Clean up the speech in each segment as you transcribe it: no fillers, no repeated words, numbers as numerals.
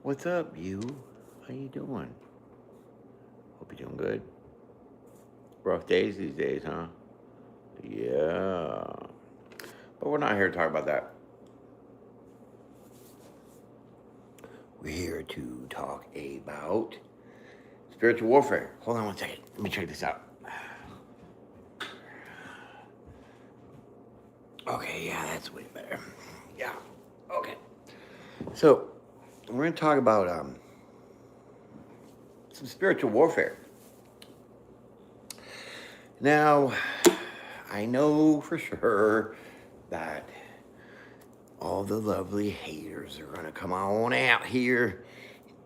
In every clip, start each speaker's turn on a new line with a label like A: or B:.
A: What's up, you? How you doing? Hope you're doing good. Rough days these days, huh? Yeah. But we're not here to talk about that. We're here to talk about spiritual warfare. Hold on one second. Let me check this out. Okay, yeah, that's way better. Yeah. Okay. So we're gonna talk about some spiritual warfare. Now, I know for sure that all the lovely haters are gonna come on out here,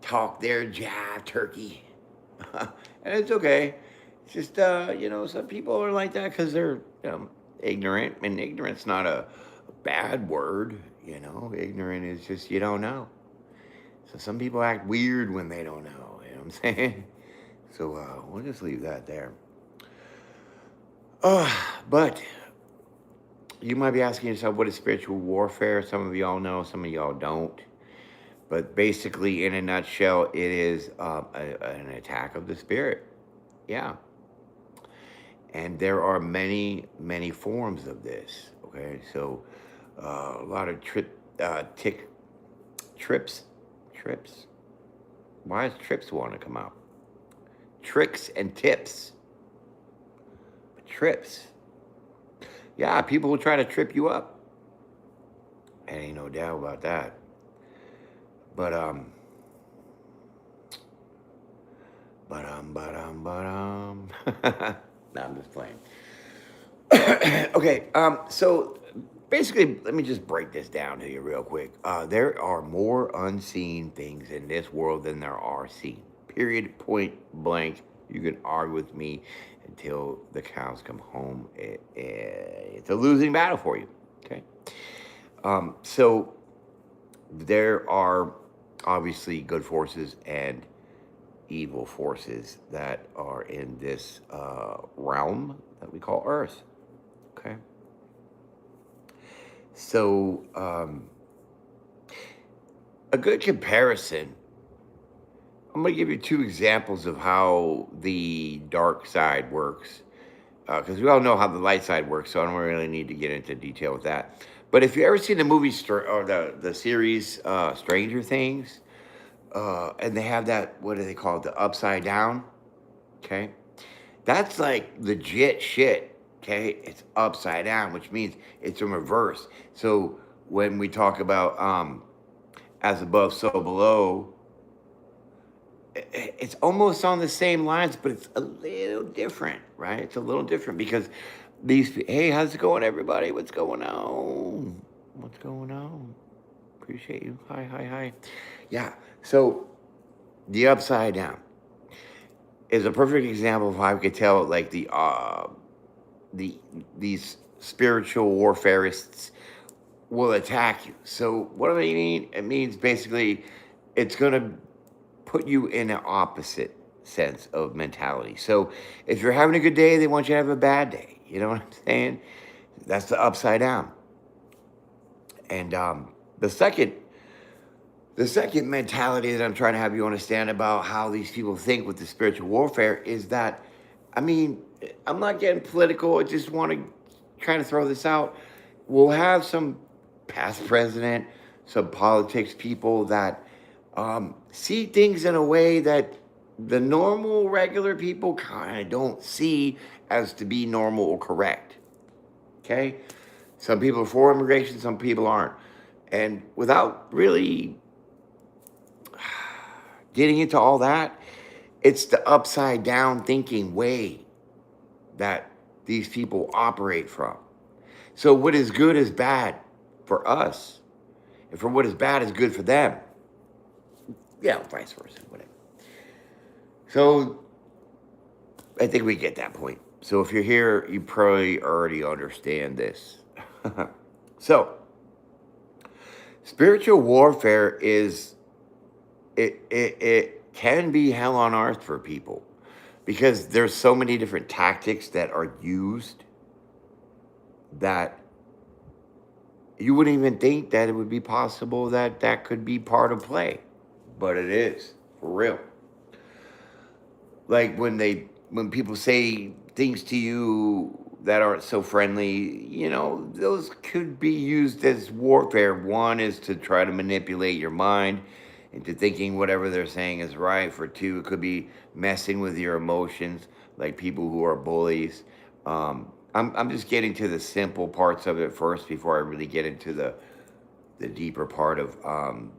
A: talk their jive turkey, and it's okay. It's just some people are like that because they're ignorant, and ignorant's not a bad word. Ignorant is just you don't know. So some people act weird when they don't know. You know what I'm saying? So we'll just leave that there. But you might be asking yourself, what is spiritual warfare? Some of y'all know, some of y'all don't. But basically, in a nutshell, it is an attack of the spirit. Yeah. And there are many, many forms of this. Okay. So a lot of trips. Why does trips want to come out? Tricks and tips. Trips. Yeah, people will try to trip you up. And ain't no doubt about that. But no, I'm just playing. Okay, so basically, let me just break this down to you real quick. There are more unseen things in this world than there are seen. Period, point blank. You can argue with me until the cows come home. It's a losing battle for you. Okay. So there are obviously good forces and evil forces that are in this realm that we call Earth. Okay. So, a good comparison, I'm going to give you two examples of how the dark side works. Because we all know how the light side works, so I don't really need to get into detail with that. But if you ever seen the movie or the series Stranger Things, and they have that, what do they call it, the upside down? Okay. That's like legit shit. Okay. It's upside down, which means it's in reverse. So when we talk about as above, so below, it's almost on the same lines, but it's a little different, right? It's a little different because hey, how's it going, everybody? What's going on? What's going on? Appreciate you. Hi, hi, hi. Yeah. So the upside down is a perfect example of how I could tell, like these spiritual warfareists will attack you. So what do they mean? It means basically it's gonna put you in an opposite sense of mentality. So if you're having a good day, they want you to have a bad day. You know what I'm saying? That's the upside down. And the second mentality that I'm trying to have you understand about how these people think with the spiritual warfare is that, I mean, I'm not getting political. I just want to try to throw this out. We'll have some past president, some politics people that see things in a way that the normal, regular people kind of don't see as to be normal or correct. Okay? Some people are for immigration, some people aren't. And without really getting into all that, it's the upside down thinking way that these people operate from. So what is good is bad for us, and for what is bad is good for them. Yeah, vice versa, whatever. So I think we get that point. So if you're here, you probably already understand this. So spiritual warfare is it can be hell on earth for people because there's so many different tactics that are used that you wouldn't even think that it would be possible that that could be part of play. but it is for real. Like when people say things to you that aren't so friendly, those could be used as warfare. One is to try to manipulate your mind into thinking whatever they're saying is right. For two, it could be messing with your emotions, like people who are bullies. I'm just getting to the simple parts of it first before I really get into the deeper part of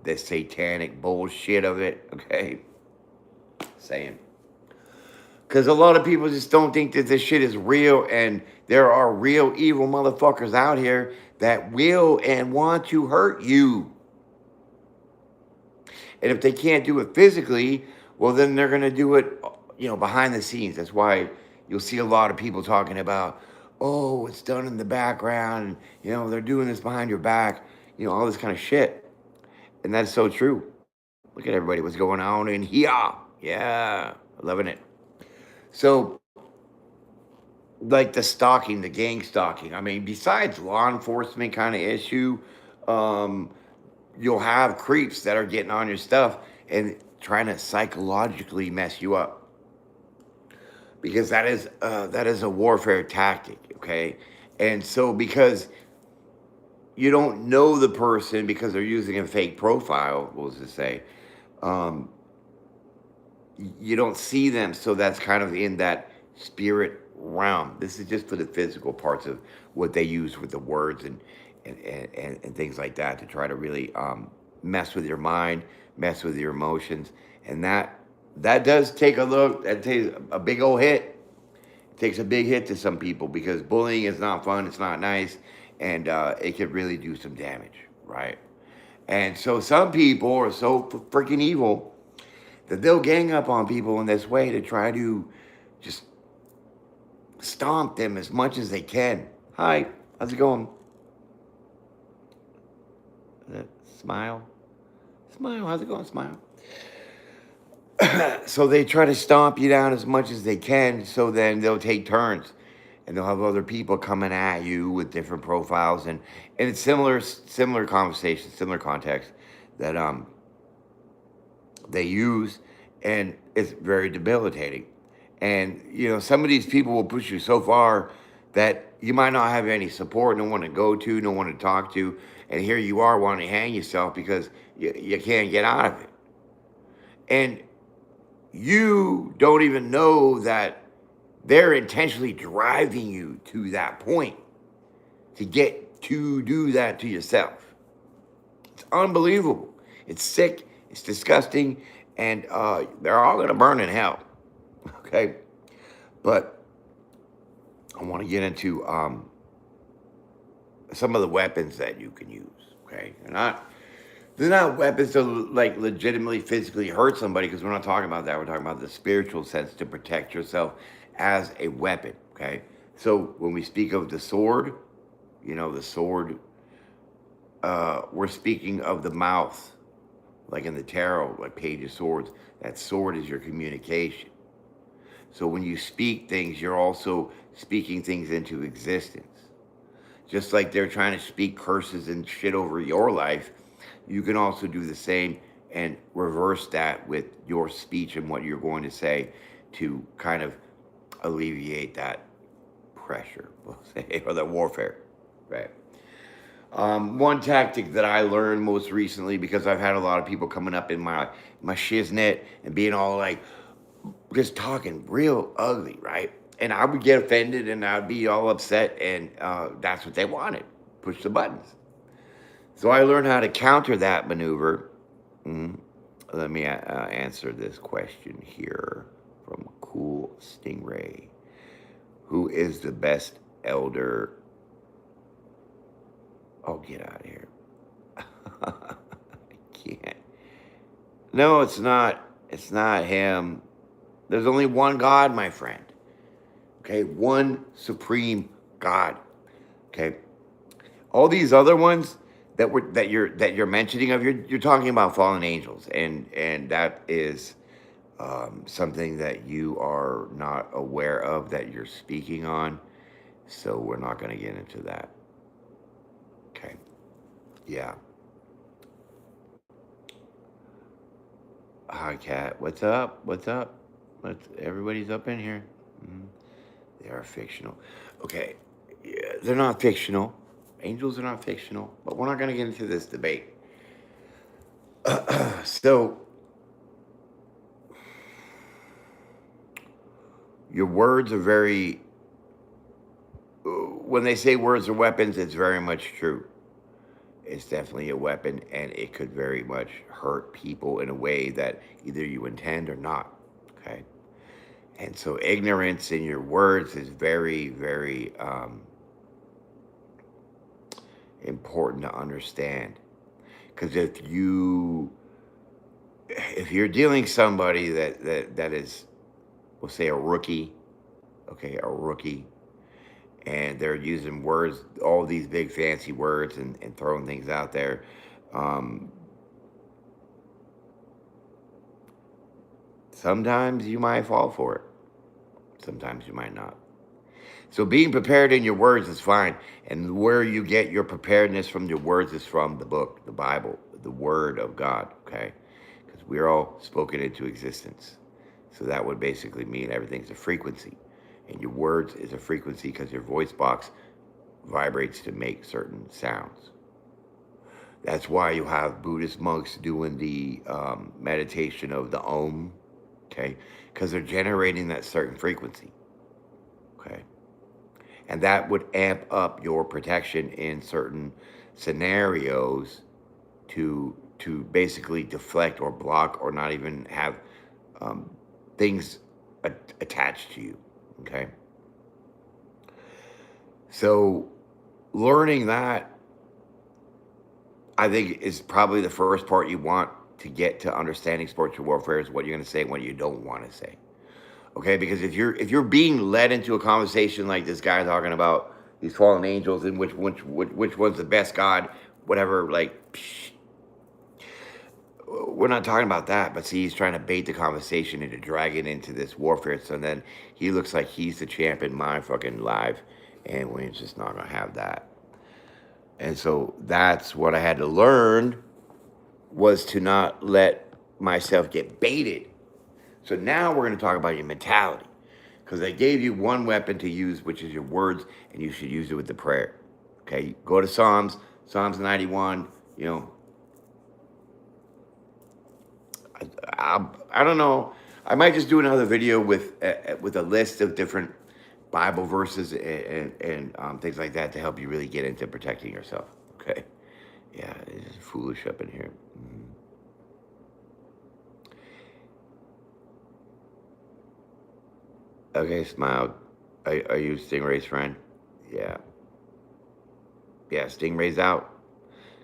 A: the satanic bullshit of it. Okay, saying. Because a lot of people just don't think that this shit is real, and there are real evil motherfuckers out here that will and want to hurt you. And if they can't do it physically, well, then they're going to do it, behind the scenes. That's why you'll see a lot of people talking about, oh, it's done in the background, and, they're doing this behind your back, all this kind of shit. And that's so true. Look at everybody, what's going on in here. Yeah, loving it. So, like the stalking, the gang stalking. I mean, besides law enforcement kind of issue, um, you'll have creeps that are getting on your stuff and trying to psychologically mess you up, because that is a warfare tactic. Okay, and so because you don't know the person because they're using a fake profile, we'll just say, um, you don't see them, so that's kind of in that spirit realm. This is just for the physical parts of what they use with the words and things like that to try to really mess with your mind, mess with your emotions, and that does take a look. That takes a big old hit. It takes a big hit to some people because bullying is not fun. It's not nice, and it could really do some damage, right? And so some people are so freaking evil that they'll gang up on people in this way to try to just stomp them as much as they can. Hi, how's it going? Smile. Smile, how's it going? Smile. So they try to stomp you down as much as they can, so then they'll take turns. And they'll have other people coming at you with different profiles, and it's similar conversations, similar context that they use, and it's very debilitating. And some of these people will push you so far that you might not have any support, no one to go to, no one to talk to, and here you are wanting to hang yourself because you can't get out of it. And you don't even know that they're intentionally driving you to that point to get to do that to yourself. It's unbelievable. It's sick. It's disgusting. And they're all going to burn in hell. Okay? But I want to get into some of the weapons that you can use. Okay? They're not weapons to like legitimately physically hurt somebody, because we're not talking about that. We're talking about the spiritual sense to protect yourself as a weapon. Okay? So when we speak of the sword, the sword, we're speaking of the mouth. Like in the tarot, like Page of Swords, that sword is your communication. So when you speak things, you're also speaking things into existence. Just like they're trying to speak curses and shit over your life, you can also do the same and reverse that with your speech and what you're going to say to kind of alleviate that pressure, we'll say, or the warfare, right? One tactic that I learned most recently, because I've had a lot of people coming up in my shiznit and being all like, just talking real ugly, right? And I would get offended and I'd be all upset, and that's what they wanted. Push the buttons. So I learned how to counter that maneuver. Mm. Let me answer this question here from Cool Stingray. Who is the best elder? Oh, get out of here. I can't. No, it's not. It's not him. There's only one God, my friend. Okay, one supreme God. Okay, all these other ones that you're mentioning of, you're talking about fallen angels, and that is something that you are not aware of, that you're speaking on. So we're not going to get into that. Okay. Yeah. Hi, Cat. What's up? What's up? Everybody's up in here. Mhm. They are fictional. Okay. Yeah, they're not fictional. Angels are not fictional, but we're not going to get into this debate. So, your words are very, when they say words are weapons, it's very much true. It's definitely a weapon, and it could very much hurt people in a way that either you intend or not. Okay. And so, ignorance in your words is very, very important to understand. Because if you're dealing somebody that is, we'll say, a rookie, okay, a rookie, and they're using words, all these big fancy words, and throwing things out there. Um, Sometimes you might fall for it. Sometimes you might not. So being prepared in your words is fine. And where you get your preparedness from your words is from the book, the Bible, the Word of God, okay? Because we're all spoken into existence. So that would basically mean everything's a frequency. And your words is a frequency because your voice box vibrates to make certain sounds. That's why you have Buddhist monks doing the meditation of the Om, okay? Because they're generating that certain frequency, okay? And that would amp up your protection in certain scenarios to basically deflect or block or not even have um, things attached to you, okay? So learning that, I think, is probably the first part you want to get to understanding spiritual warfare, is what you're going to say and what you don't want to say. Okay, because if you're being led into a conversation like this guy talking about these fallen angels and which one's the best God, whatever, like, psh, we're not talking about that. But see, he's trying to bait the conversation and to drag it into this warfare. So then he looks like he's the champ in my fucking life, and we're just not gonna have that. And so that's what I had to learn, was to not let myself get baited. So now we're going to talk about your mentality, because I gave you one weapon to use, which is your words, and you should use it with the prayer. Okay, go to Psalms 91. You know, I don't know. I might just do another video with a list of different Bible verses and things like that to help you really get into protecting yourself. Okay. Yeah, it's foolish up in here. Okay, Smile. Are you Stingray's friend? Yeah. Yeah, Stingray's out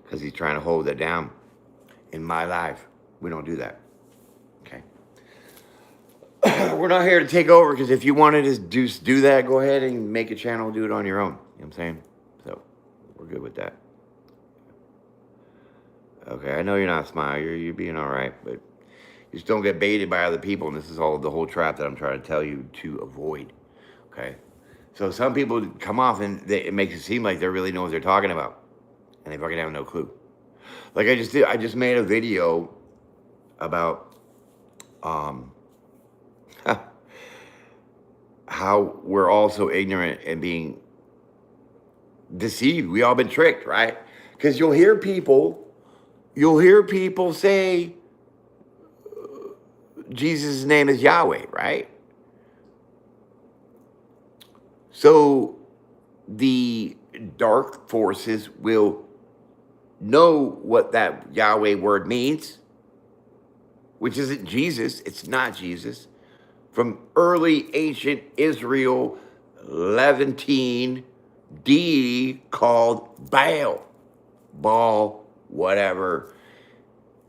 A: because he's trying to hold it down. In my life, we don't do that. Okay. We're not here to take over, because if you wanted to do that, go ahead and make a channel, do it on your own. You know what I'm saying? So we're good with that. Okay, I know you're not Smile. You're being all right, but just don't get baited by other people. And this is all the whole trap that I'm trying to tell you to avoid. Okay. So some people come off and it makes it seem like they really know what they're talking about, and they fucking have no clue. Like I just did. I just made a video about um, how we're all so ignorant and being deceived. We all been tricked, right? Because you'll hear people say Jesus' name is Yahweh, right? So the dark forces will know what that Yahweh word means, which isn't Jesus. It's not Jesus. From early ancient Israel, Levantine deity called Baal, whatever.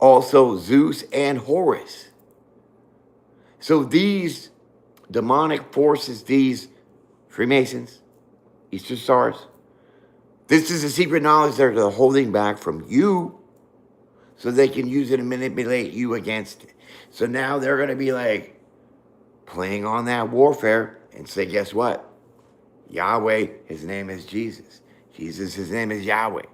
A: Also Zeus and Horus. So these demonic forces, these Freemasons, Eastern Stars, this is a secret knowledge they're holding back from you so they can use it and manipulate you against it. So now they're going to be like playing on that warfare and say, guess what? Yahweh, his name is Jesus. Jesus, his name is Yahweh.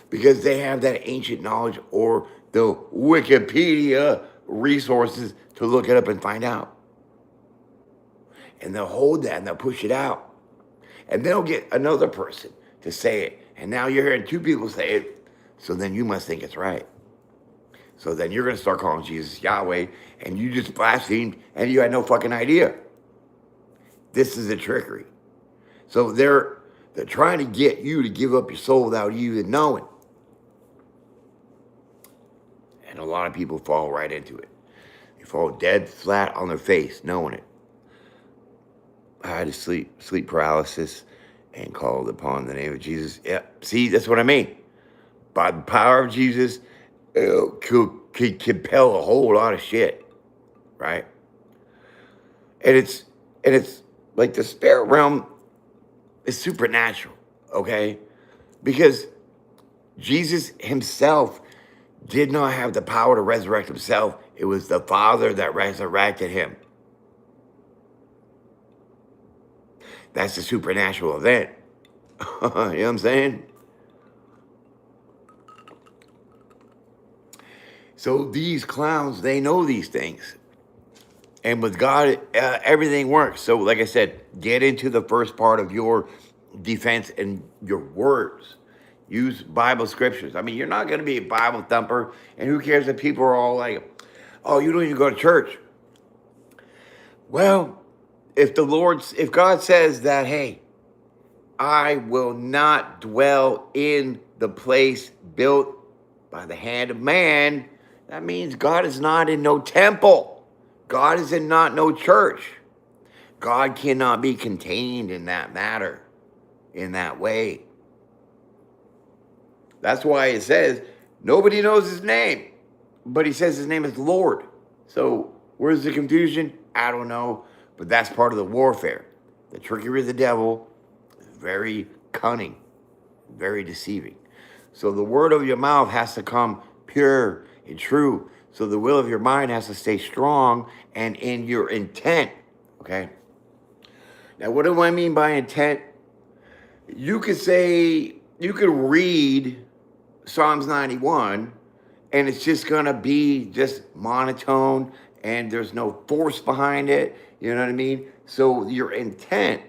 A: Because they have that ancient knowledge, or the Wikipedia resources to look it up and find out. And they'll hold that and they'll push it out. And they'll get another person to say it. And now you're hearing two people say it. So then you must think it's right. So then you're going to start calling Jesus Yahweh, and you just blasphemed, and you had no fucking idea. This is a trickery. So they're trying to get you to give up your soul without you even knowing. And a lot of people fall right into it. They fall dead flat on their face, knowing it. I had sleep paralysis and called upon the name of Jesus. Yeah, see, that's what I mean. By the power of Jesus, could compel a whole lot of shit, right? And it's like the spirit realm is supernatural, okay? Because Jesus himself did not have the power to resurrect himself. It was the Father that resurrected him. That's a supernatural event. You know what I'm saying? So these clowns, they know these things. And with God, everything works. So like I said, get into the first part of your defense and your words. Use Bible scriptures. I mean, you're not going to be a Bible thumper. And who cares if people are all like, oh, you don't even go to church. Well, if God says that, hey, I will not dwell in the place built by the hand of man, that means God is not in no temple. God is in not no church. God cannot be contained in that matter, in that way. That's why it says nobody knows his name, but he says his name is Lord. So where's the confusion? I don't know, but that's part of the warfare. The trickery of the devil is very cunning, very deceiving. So the word of your mouth has to come pure and true. So the will of your mind has to stay strong and in your intent, okay? Now, what do I mean by intent? You could read Psalms 91, and it's just going to be just monotone, and there's no force behind it, you know what I mean? So your intent,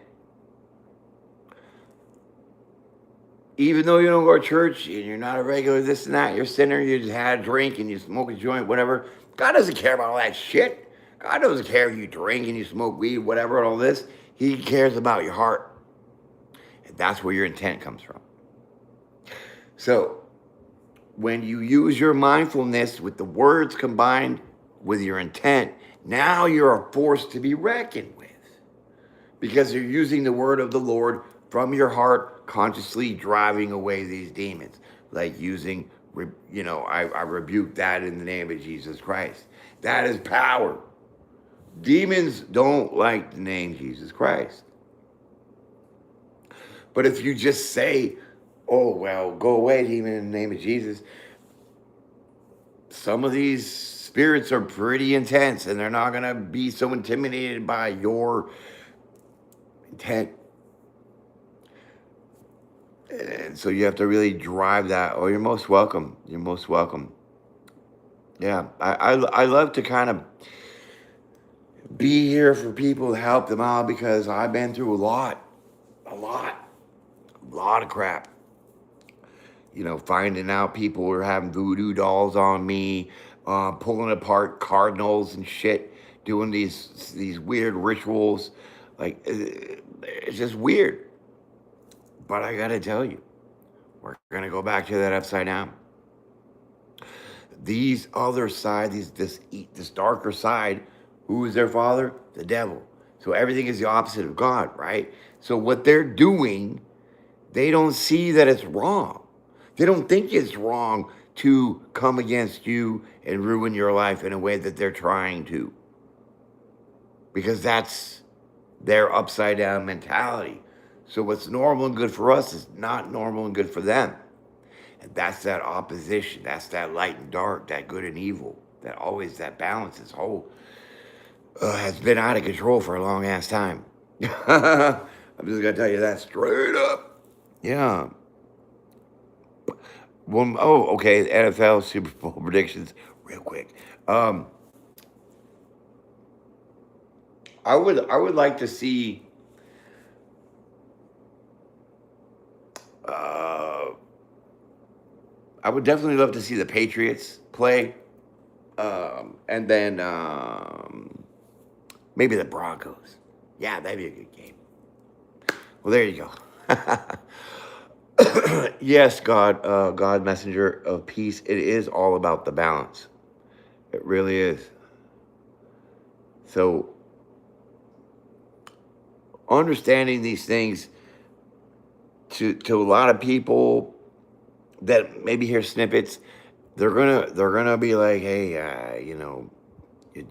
A: even though you don't go to church and you're not a regular this and that, you're a sinner, you just had a drink and you smoke a joint, whatever. God doesn't care about all that shit. God doesn't care if you drink and you smoke weed, whatever, and all this. He cares about your heart. And that's where your intent comes from. So when you use your mindfulness with the words combined with your intent, now you're a force to be reckoned with. Because you're using the word of the Lord from your heart, consciously driving away these demons. Like using, I rebuke that in the name of Jesus Christ. That is power. Demons don't like the name Jesus Christ. But if you just say, oh, well, go away, demon, in the name of Jesus, some of these spirits are pretty intense, and they're not going to be so intimidated by your intent. And so you have to really drive that. Oh, you're most welcome. You're most welcome. Yeah, I love to kind of be here for people to help them out because I've been through a lot of crap. Finding out people were having voodoo dolls on me, pulling apart cardinals and shit, doing these weird rituals. Like, it's just weird. But I gotta tell you, we're gonna go back to that upside down. These other side, this darker side, who is their father? The devil. So everything is the opposite of God, right? So what they're doing, they don't see that it's wrong. They don't think it's wrong to come against you and ruin your life in a way that they're trying to. Because that's their upside down mentality. So what's normal and good for us is not normal and good for them. And that's that opposition. That's that light and dark, that good and evil. That balance is whole. Has been out of control for a long ass time. I'm just gonna tell you that straight up. Yeah. Well, okay. NFL Super Bowl predictions, real quick. I would like to see uh I would definitely love to see the Patriots play. And then maybe the Broncos. Yeah, that'd be a good game. Well, there you go. Yes, God, messenger of peace. It is all about the balance. It really is. So understanding these things to a lot of people that maybe hear snippets, they're gonna be like, hey,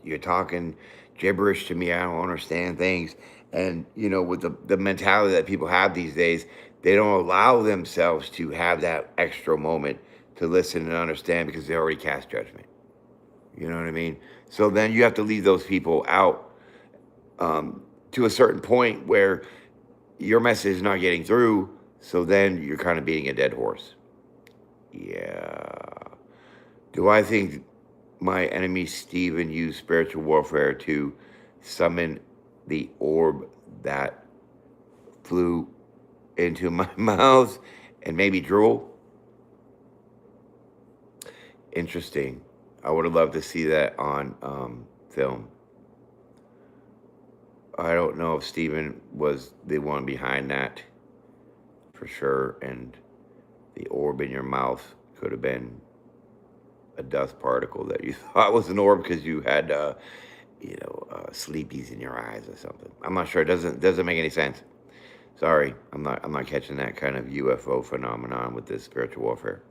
A: you're talking gibberish to me. I don't understand things. And with the mentality that people have these days, they don't allow themselves to have that extra moment to listen and understand because they already cast judgment. You know what I mean? So then you have to leave those people out to a certain point where your message is not getting through. So then you're kind of beating a dead horse. Yeah. Do I think my enemy Stephen used spiritual warfare to summon the orb that flew into my mouth and maybe drool? Interesting. I would have loved to see that on film. I don't know if Stephen was the one behind that for sure, and the orb in your mouth could have been a dust particle that you thought was an orb because you had, sleepies in your eyes or something. I'm not sure. It doesn't make any sense. Sorry, I'm not catching that kind of UFO phenomenon with this spiritual warfare.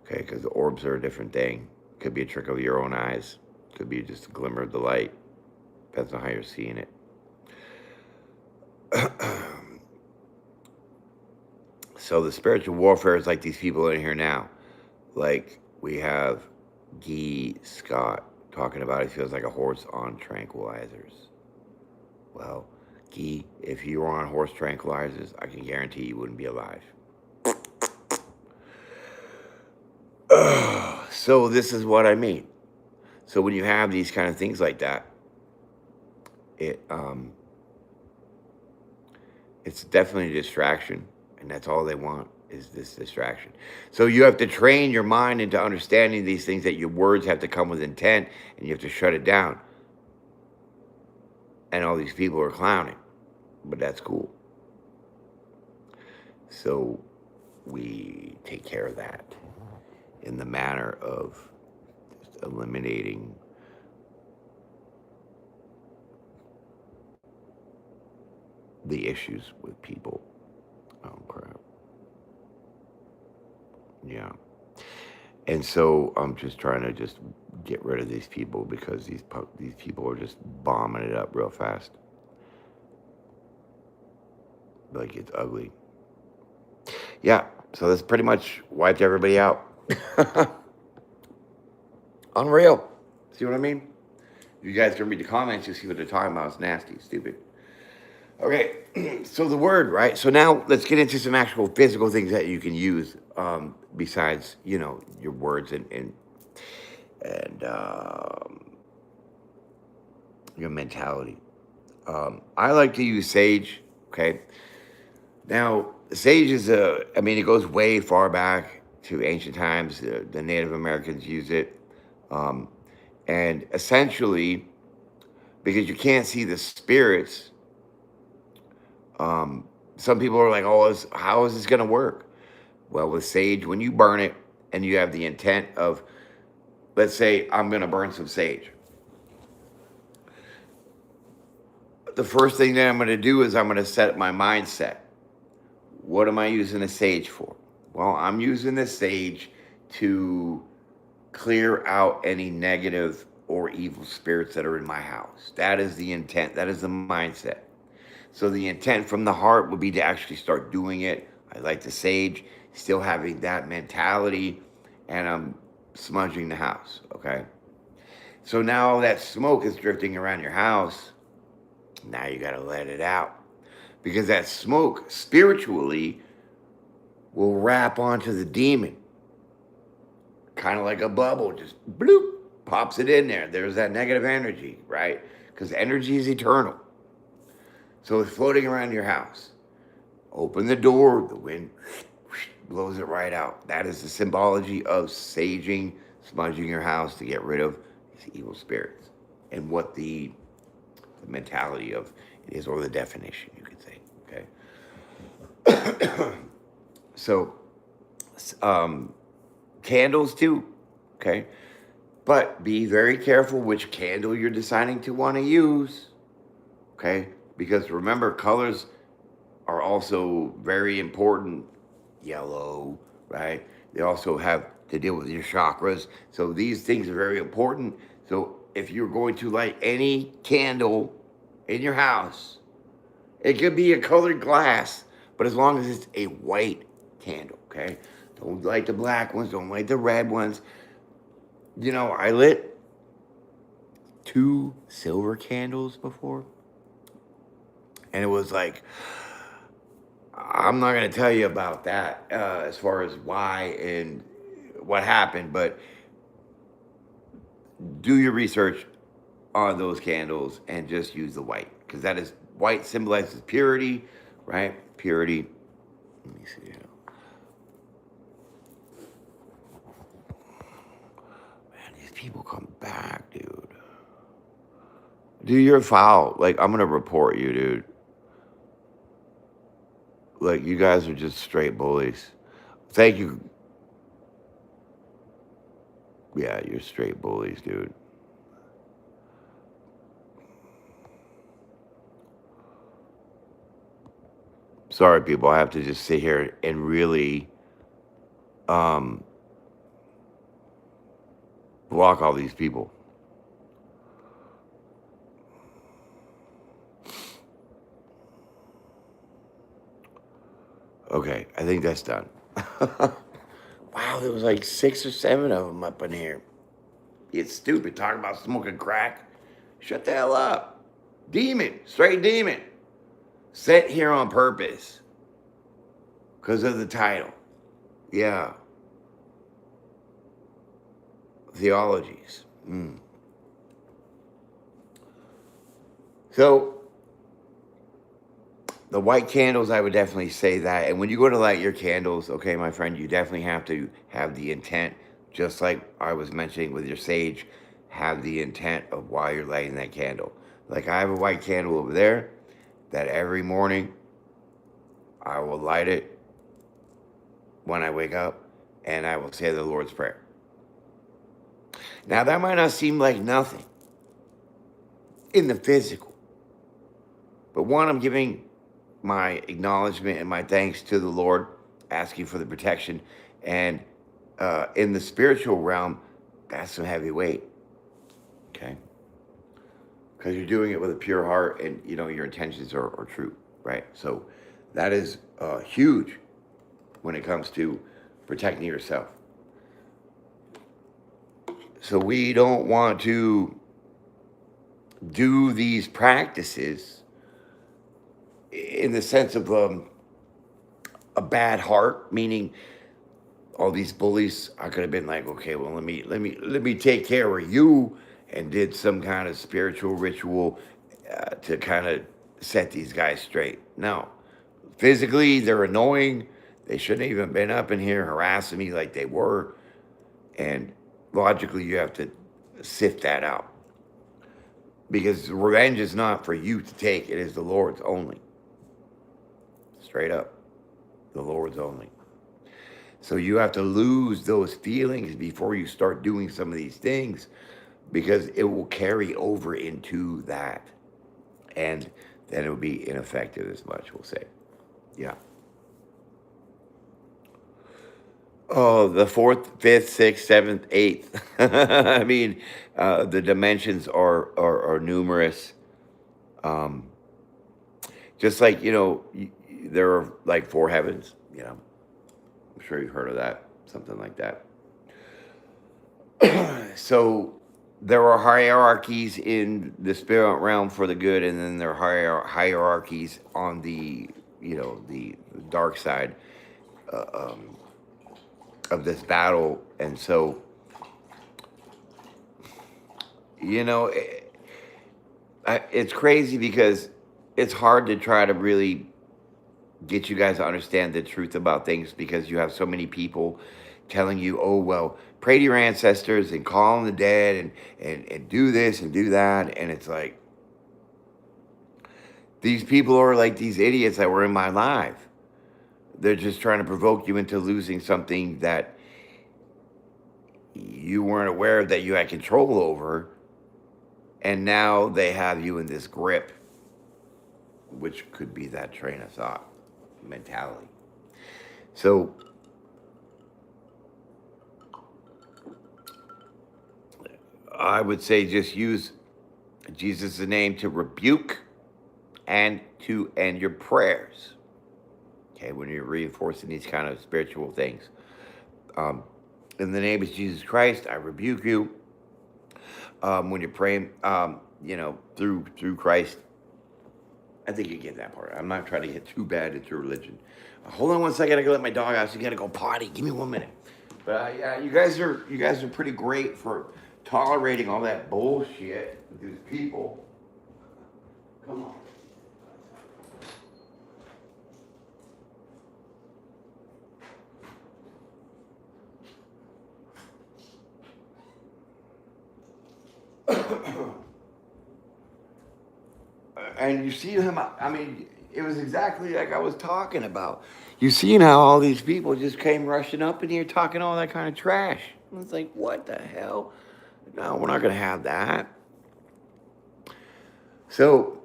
A: Okay, because the orbs are a different thing. Could be a trick of your own eyes. Could be just a glimmer of the light. Depends on how you're seeing it. So the spiritual warfare is like these people in here now. Like we have Guy Scott talking about it feels like a horse on tranquilizers. Well, Guy, if you were on horse tranquilizers, I can guarantee you wouldn't be alive. So this is what I mean. So when you have these kind of things like that, it's definitely a distraction, and that's all they want is this distraction. So you have to train your mind into understanding these things, that your words have to come with intent, and you have to shut it down. And all these people are clowning, but that's cool. So we take care of that in the manner of just eliminating the issues with people. Oh crap. Yeah. And so I'm just trying to just get rid of these people because these people are just bombing it up real fast. Like it's ugly. Yeah. So that's pretty much wiped everybody out. Unreal. See what I mean? You guys can read the comments. You see what they're talking about. It's nasty, stupid. Okay, so the word, right? So now let's get into some actual physical things that you can use besides, your words and your mentality. I like to use sage. Okay, now sage is it goes way far back to ancient times. The Native Americans use it, and essentially, because you can't see the spirits. Some people are like, "Oh, how is this going to work?" Well, with sage, when you burn it and you have the intent of, let's say, I'm going to burn some sage. The first thing that I'm going to do is I'm going to set my mindset. What am I using the sage for? Well, I'm using the sage to clear out any negative or evil spirits that are in my house. That is the intent. That is the mindset. So the intent from the heart would be to actually start doing it. I like the sage, still having that mentality, and I'm smudging the house, okay? So now all that smoke is drifting around your house. Now you got to let it out. Because that smoke, spiritually, will wrap onto the demon. Kind of like a bubble, just bloop. pops it in there. There's that negative energy, right? Because energy is eternal. So it's floating around your house. Open the door, the wind blows it right out. That is the symbology of saging, smudging your house to get rid of these evil spirits. And what the mentality of it is, or the definition, you could say. Okay. So, candles too. Okay. But be very careful which candle you're deciding to want to use. Okay. Because remember, colors are also very important. Yellow, right? They also have to deal with your chakras. So these things are very important. So if you're going to light any candle in your house, it could be a colored glass, but as long as it's a white candle, okay? Don't light the black ones, don't light the red ones. You know, I lit 2 silver candles before, and it was like, I'm not going to tell you about that as far as why and what happened, but do your research on those candles and just use the white, because that is white symbolizes purity, right? Purity. Let me see. Man, these people come back, dude. Dude, you're foul. Like, I'm going to report you, dude. Like, you guys are just straight bullies. Thank you. Yeah, you're straight bullies, dude. Sorry, people. I have to just sit here and really block all these people. Okay, I think that's done. Wow, there was like 6 or 7 of them up in here. It's stupid talking about smoking crack. Shut the hell up. Demon, straight demon. Sent here on purpose. Because of the title. Yeah. Theologies. So, the white candles, I would definitely say that. And when you go to light your candles, okay, my friend, you definitely have to have the intent, just like I was mentioning with your sage, have the intent of why you're lighting that candle. Like I have a white candle over there that every morning I will light it when I wake up and I will say the Lord's Prayer. Now, that might not seem like nothing in the physical, but one, I'm giving my acknowledgement and my thanks to the Lord, asking for the protection. And in the spiritual realm, that's some heavy weight, okay? Because you're doing it with a pure heart and, you know, your intentions are true, right? So that is huge when it comes to protecting yourself. So we don't want to do these practices in the sense of a bad heart, meaning all these bullies. I could have been like, okay, well, let me take care of you, and did some kind of spiritual ritual to kind of set these guys straight. No, physically they're annoying. They shouldn't even been up in here harassing me like they were, and logically you have to sift that out, because revenge is not for you to take. It is the Lord's only. Straight up, the Lord's only. So you have to lose those feelings before you start doing some of these things, because it will carry over into that. And then it will be ineffective as much, we'll say. Yeah. Oh, the 4th, 5th, 6th, 7th, 8th. I mean, the dimensions are numerous. Just like, you know, there are like 4 heavens, you know. I'm sure you've heard of that, something like that. So there are hierarchies in the spirit realm for the good, and then there are hierarchies on the, you know, the dark side of this battle. And so You know, it's crazy because it's hard to try to really get you guys to understand the truth about things because you have so many people telling you, oh, well, pray to your ancestors and call on the dead and do this and do that. And it's like, these people are like these idiots that were in my life. They're just trying to provoke you into losing something that you weren't aware of that you had control over. And now they have you in this grip, which could be that train of thought mentality. So I would say just use Jesus' name to rebuke and to end your prayers. Okay, when you're reinforcing these kind of spiritual things. In the name of Jesus Christ, I rebuke you. When you're praying, through Christ, I think you get that part. I'm not trying to get too bad into religion. Hold on 1 second. I gotta let my dog out. So you gotta go potty. Give me 1 minute. But you guys are pretty great for tolerating all that bullshit with these people. Come on. And you see him, I mean, it was exactly like I was talking about. You seen how all these people just came rushing up in here talking all that kind of trash. It's like, what the hell? No, we're not going to have that. So,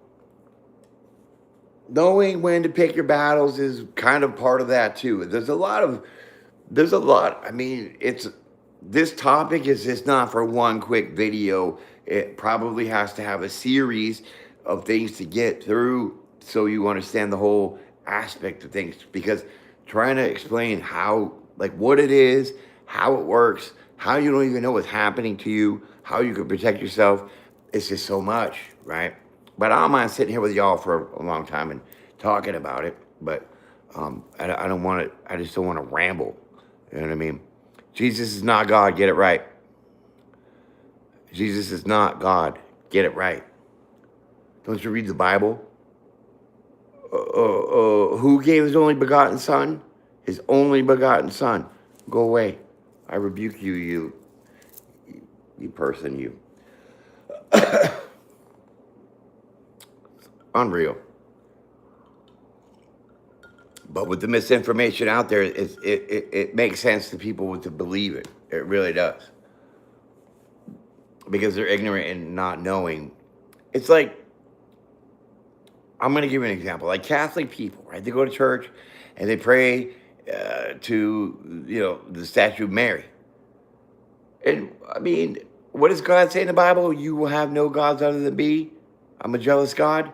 A: knowing when to pick your battles is kind of part of that too. There's a lot. I mean, this topic is just not for one quick video. It probably has to have a series of things to get through so you understand the whole aspect of things, because trying to explain how, like, what it is, how it works, how you don't even know what's happening to you, how you can protect yourself, it's just so much, right? But I don't mind sitting here with y'all for a long time and talking about it, but I don't want to, I just don't want to ramble, you know what I mean? Jesus is not God, get it right. Jesus is not God, get it right. Don't you read the Bible? Who gave his only begotten son? His only begotten son. Go away. I rebuke you, you person, you. Unreal. But with the misinformation out there, it makes sense to people to believe it. It really does. Because they're ignorant and not knowing. It's like, I'm going to give you an example. Like Catholic people, right? They go to church and they pray to, the statue of Mary. And, I mean, what does God say in the Bible? You will have no gods other than me. I'm a jealous God.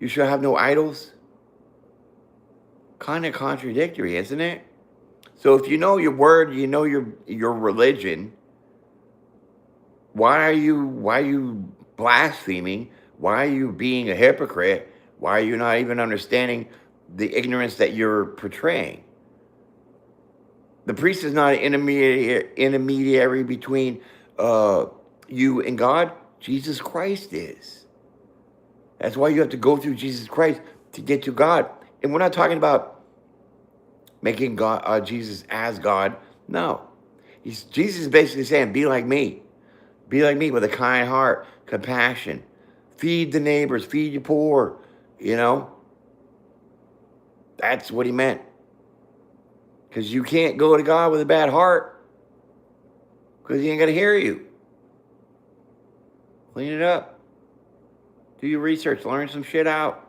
A: You shall have no idols. Kind of contradictory, isn't it? So if you know your word, you know your religion, why are you blaspheming? Why are you being a hypocrite? Why are you not even understanding the ignorance that you're portraying? The priest is not an intermediary between you and God. Jesus Christ is. That's why you have to go through Jesus Christ to get to God. And we're not talking about making God Jesus as God. No. Jesus is basically saying, be like me. Be like me with a kind heart, compassion. Feed the neighbors, feed your poor, That's what he meant. Because you can't go to God with a bad heart. Because he ain't going to hear you. Clean it up. Do your research. Learn some shit out.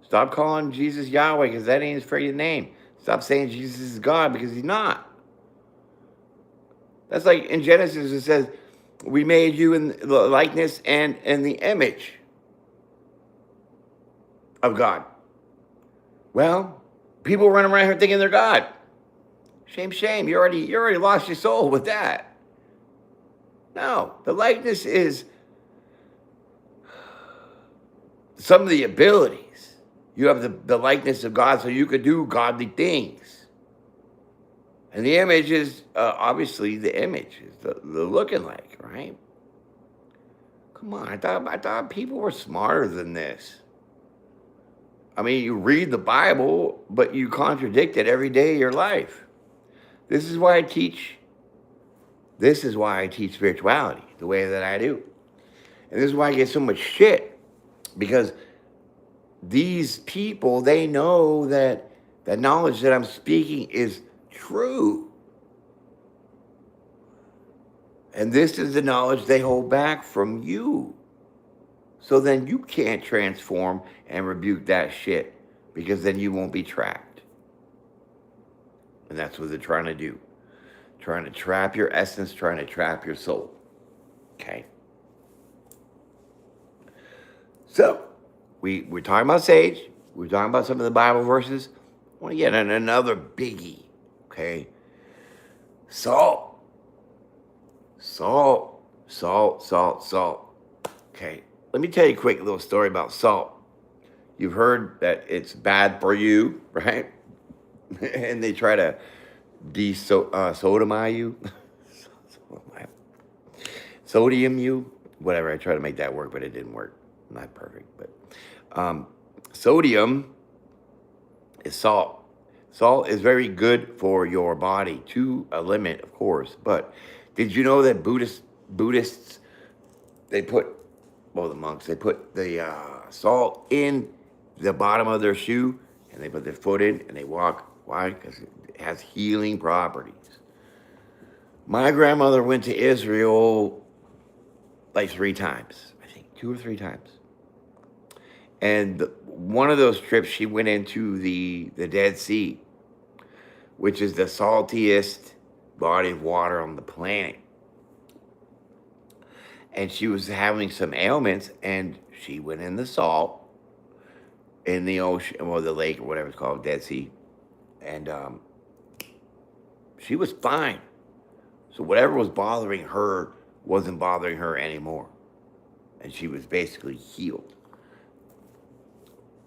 A: Stop calling Jesus Yahweh because that ain't his freaking name. Stop saying Jesus is God because he's not. That's like in Genesis it says, we made you in the likeness and in the image of God. Well, people run around here thinking they're God. Shame. You already lost your soul with that. No, the likeness is some of the abilities. You have the likeness of God so you could do godly things. And the image is, obviously, the image is the looking like, right? Come on, I thought people were smarter than this. I mean, you read the Bible, but you contradict it every day of your life. This is why I teach. This is why I teach spirituality the way that I do. And this is why I get so much shit. Because these people, they know that the knowledge that I'm speaking is true. And this is the knowledge they hold back from you. So then you can't transform and rebuke that shit, because then you won't be trapped. And that's what they're trying to do. Trying to trap your essence, trying to trap your soul. Okay? So, we're talking about sage. We're talking about some of the Bible verses. I want to get on another biggie. Okay? Salt. Salt. Salt, salt, salt. Okay? Let me tell you a quick little story about salt. You've heard that it's bad for you, right? And they try to sodium you. Sodium you. Whatever, I tried to make that work, but it didn't work. Not perfect, but sodium is salt. Salt is very good for your body, to a limit, of course. But did you know that Buddhists, they put, well, the monks, they put the salt in the bottom of their shoe, and they put their foot in, and they walk. Why? Because it has healing properties. My grandmother went to Israel like 3 times, I think, 2 or 3 times. And one of those trips, she went into the Dead Sea, which is the saltiest body of water on the planet. And she was having some ailments, and she went in the salt in the ocean, or the lake, or whatever it's called, Dead Sea. And she was fine. So whatever was bothering her wasn't bothering her anymore. And she was basically healed.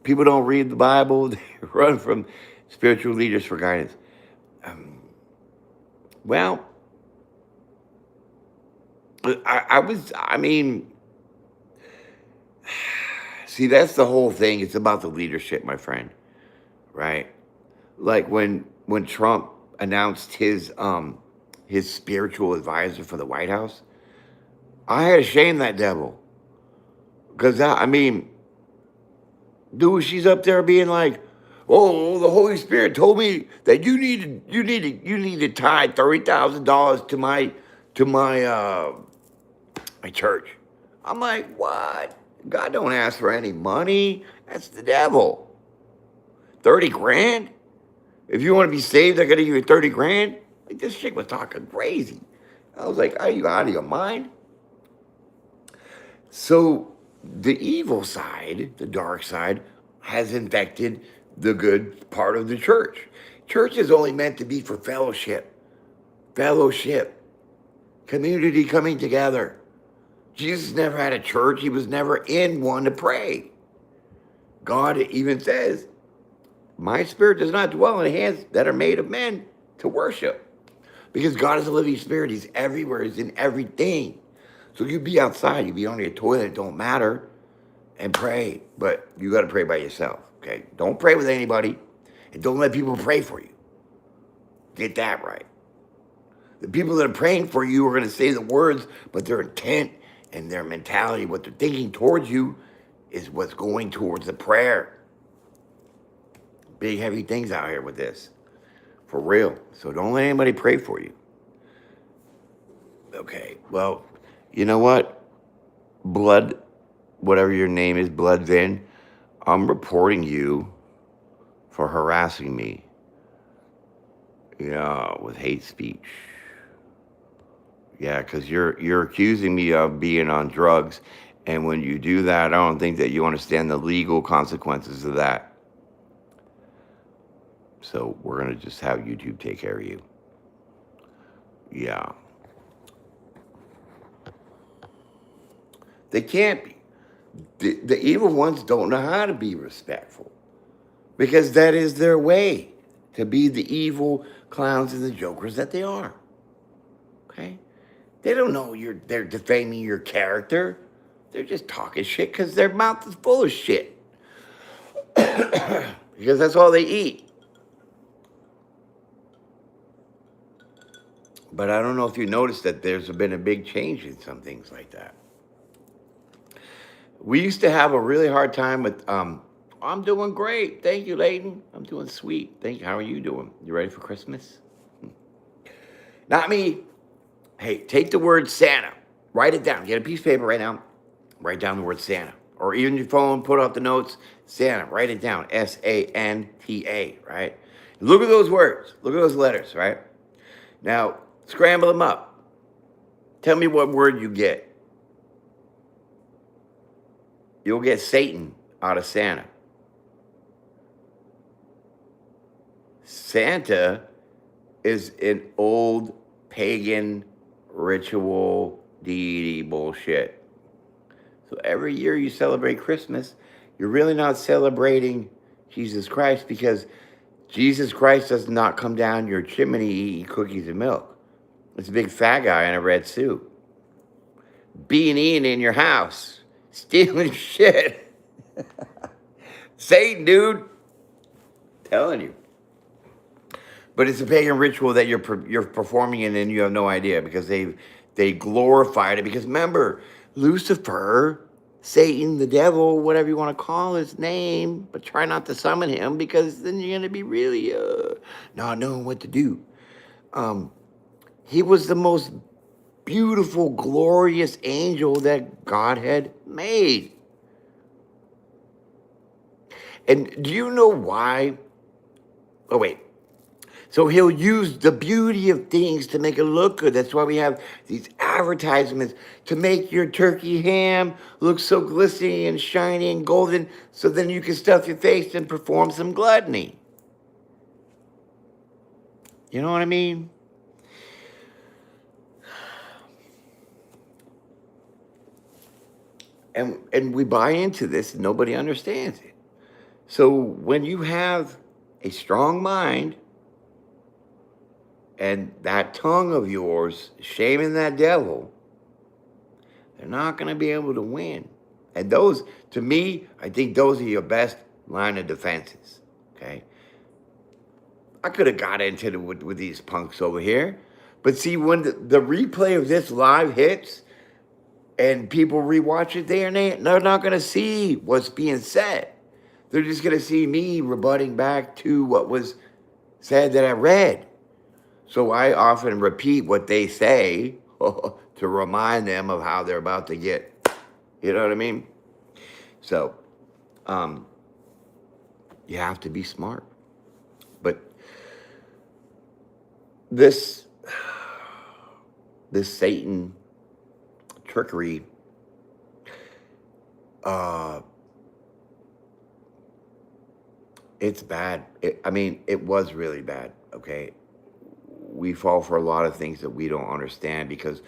A: People don't read the Bible. They run from spiritual leaders for guidance. Well, I mean, see, that's the whole thing. It's about the leadership, my friend, right? Like when Trump announced his spiritual advisor for the White House, I had to shame that devil. Because, I mean, dude, she's up there being like, "Oh, the Holy Spirit told me that you need to tie $30,000 to my church." I'm like, what? God don't ask for any money. That's the devil. 30 grand? If you want to be saved, I got to give you 30 grand? Like, this chick was talking crazy. I was like, are you out of your mind? So the evil side, the dark side, has infected the good part of the church. Church is only meant to be for fellowship, community coming together. Jesus never had a church. He was never in one to pray. God even says, my spirit does not dwell in hands that are made of men to worship. Because God is a living spirit. He's everywhere. He's in everything. So you be outside, you be on your toilet, it don't matter, and pray. But you got to pray by yourself, okay? Don't pray with anybody, and don't let people pray for you. Get that right. The people that are praying for you are going to say the words, but their intent and their mentality, what they're thinking towards you, is what's going towards the prayer. Big, heavy things out here with this. For real. So don't let anybody pray for you. Okay, well, you know what? Blood, whatever your name is, Blood Vin, I'm reporting you for harassing me. Yeah, with hate speech. Yeah, because you're accusing me of being on drugs. And when you do that, I don't think that you understand the legal consequences of that. So we're going to just have YouTube take care of you. Yeah. They can't be. The evil ones don't know how to be respectful, because that is their way, to be the evil clowns and the jokers that they are. Okay? They don't know they're defaming your character. They're just talking shit because their mouth is full of shit. Because that's all they eat. But I don't know if you noticed that there's been a big change in some things like that. We used to have a really hard time with, I'm doing great. Thank you, Layton. I'm doing sweet. Thank you. How are you doing? You ready for Christmas? Not me. Hey, take the word Santa. Write it down. Get a piece of paper right now. Write down the word Santa. Or even your phone, put out the notes. Santa. Write it down. Santa, right? Look at those words. Look at those letters, right? Now, scramble them up. Tell me what word you get. You'll get Satan out of Santa. Santa is an old pagan ritual deity bullshit. So every year you celebrate Christmas, you're really not celebrating Jesus Christ, because Jesus Christ does not come down your chimney eating cookies and milk. It's a big fat guy in a red suit, being eaten in your house, stealing shit. Satan, dude. Telling you. But it's a pagan ritual that you're performing in, and you have no idea, because they glorified it. Because remember, Lucifer, Satan, the devil, whatever you want to call his name, but try not to summon him, because then you're gonna be really not knowing what to do. He was the most beautiful, glorious angel that God had made. And do you know why? Oh, wait. So he'll use the beauty of things to make it look good. That's why we have these advertisements to make your turkey ham look so glistening and shiny and golden, so then you can stuff your face and perform some gluttony. You know what I mean? And we buy into this, and nobody understands it. So when you have a strong mind and that tongue of yours shaming that devil, they're not going to be able to win. And those, to me, I think those are your best line of defenses, okay? I could have got into it with these punks over here. But see, when the replay of this live hits and people rewatch it, they're not going to see what's being said. They're just going to see me rebutting back to what was said that I read. So I often repeat what they say to remind them of how they're about to get. You know what I mean? So you have to be smart. But this Satan trickery, it's bad. It was really bad, okay? We fall for a lot of things that we don't understand, because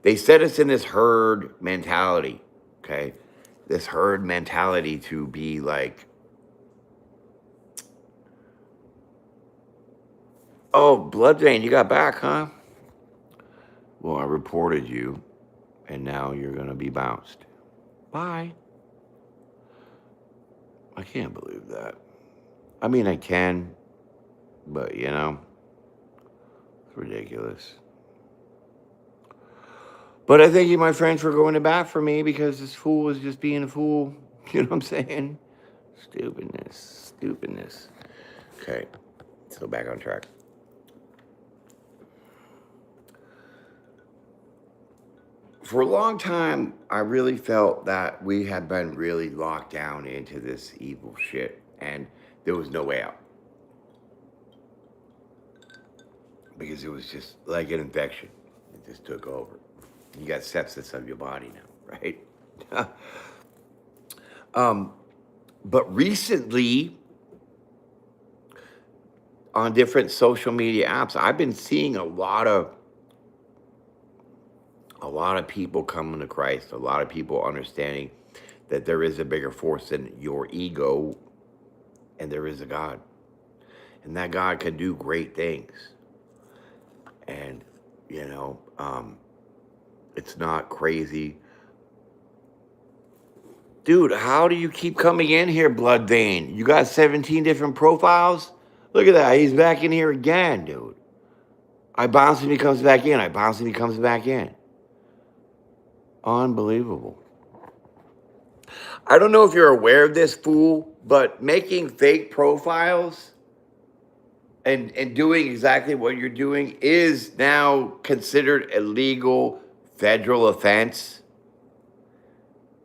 A: they set us in this herd mentality, okay? This herd mentality to be like, oh, Blood Vein, you got back, huh? Well, I reported you, and now you're going to be bounced. Bye. I can't believe that. I mean, I can, but, you know, it's ridiculous. But I thank you, my friends, for going to bat for me, because this fool is just being a fool. You know what I'm saying? Stupidness. Okay, so back on track. For a long time, I really felt that we had been really locked down into this evil shit, and there was no way out. Because it was just like an infection. It just took over. You got sepsis of your body now, right? But recently, on different social media apps, I've been seeing a lot of people coming to Christ, a lot of people understanding that there is a bigger force than your ego, and there is a God. And that God can do great things. And, you know, it's not crazy Dude, how do you keep coming in here, Blood Vein? You got 17 different profiles? Look at that. He's back in here again, dude. I bounce him, he comes back in. I bounce him, he comes back in. Unbelievable. I don't know if you're aware of this, fool, but making fake profiles and doing exactly what you're doing is now considered a legal federal offense.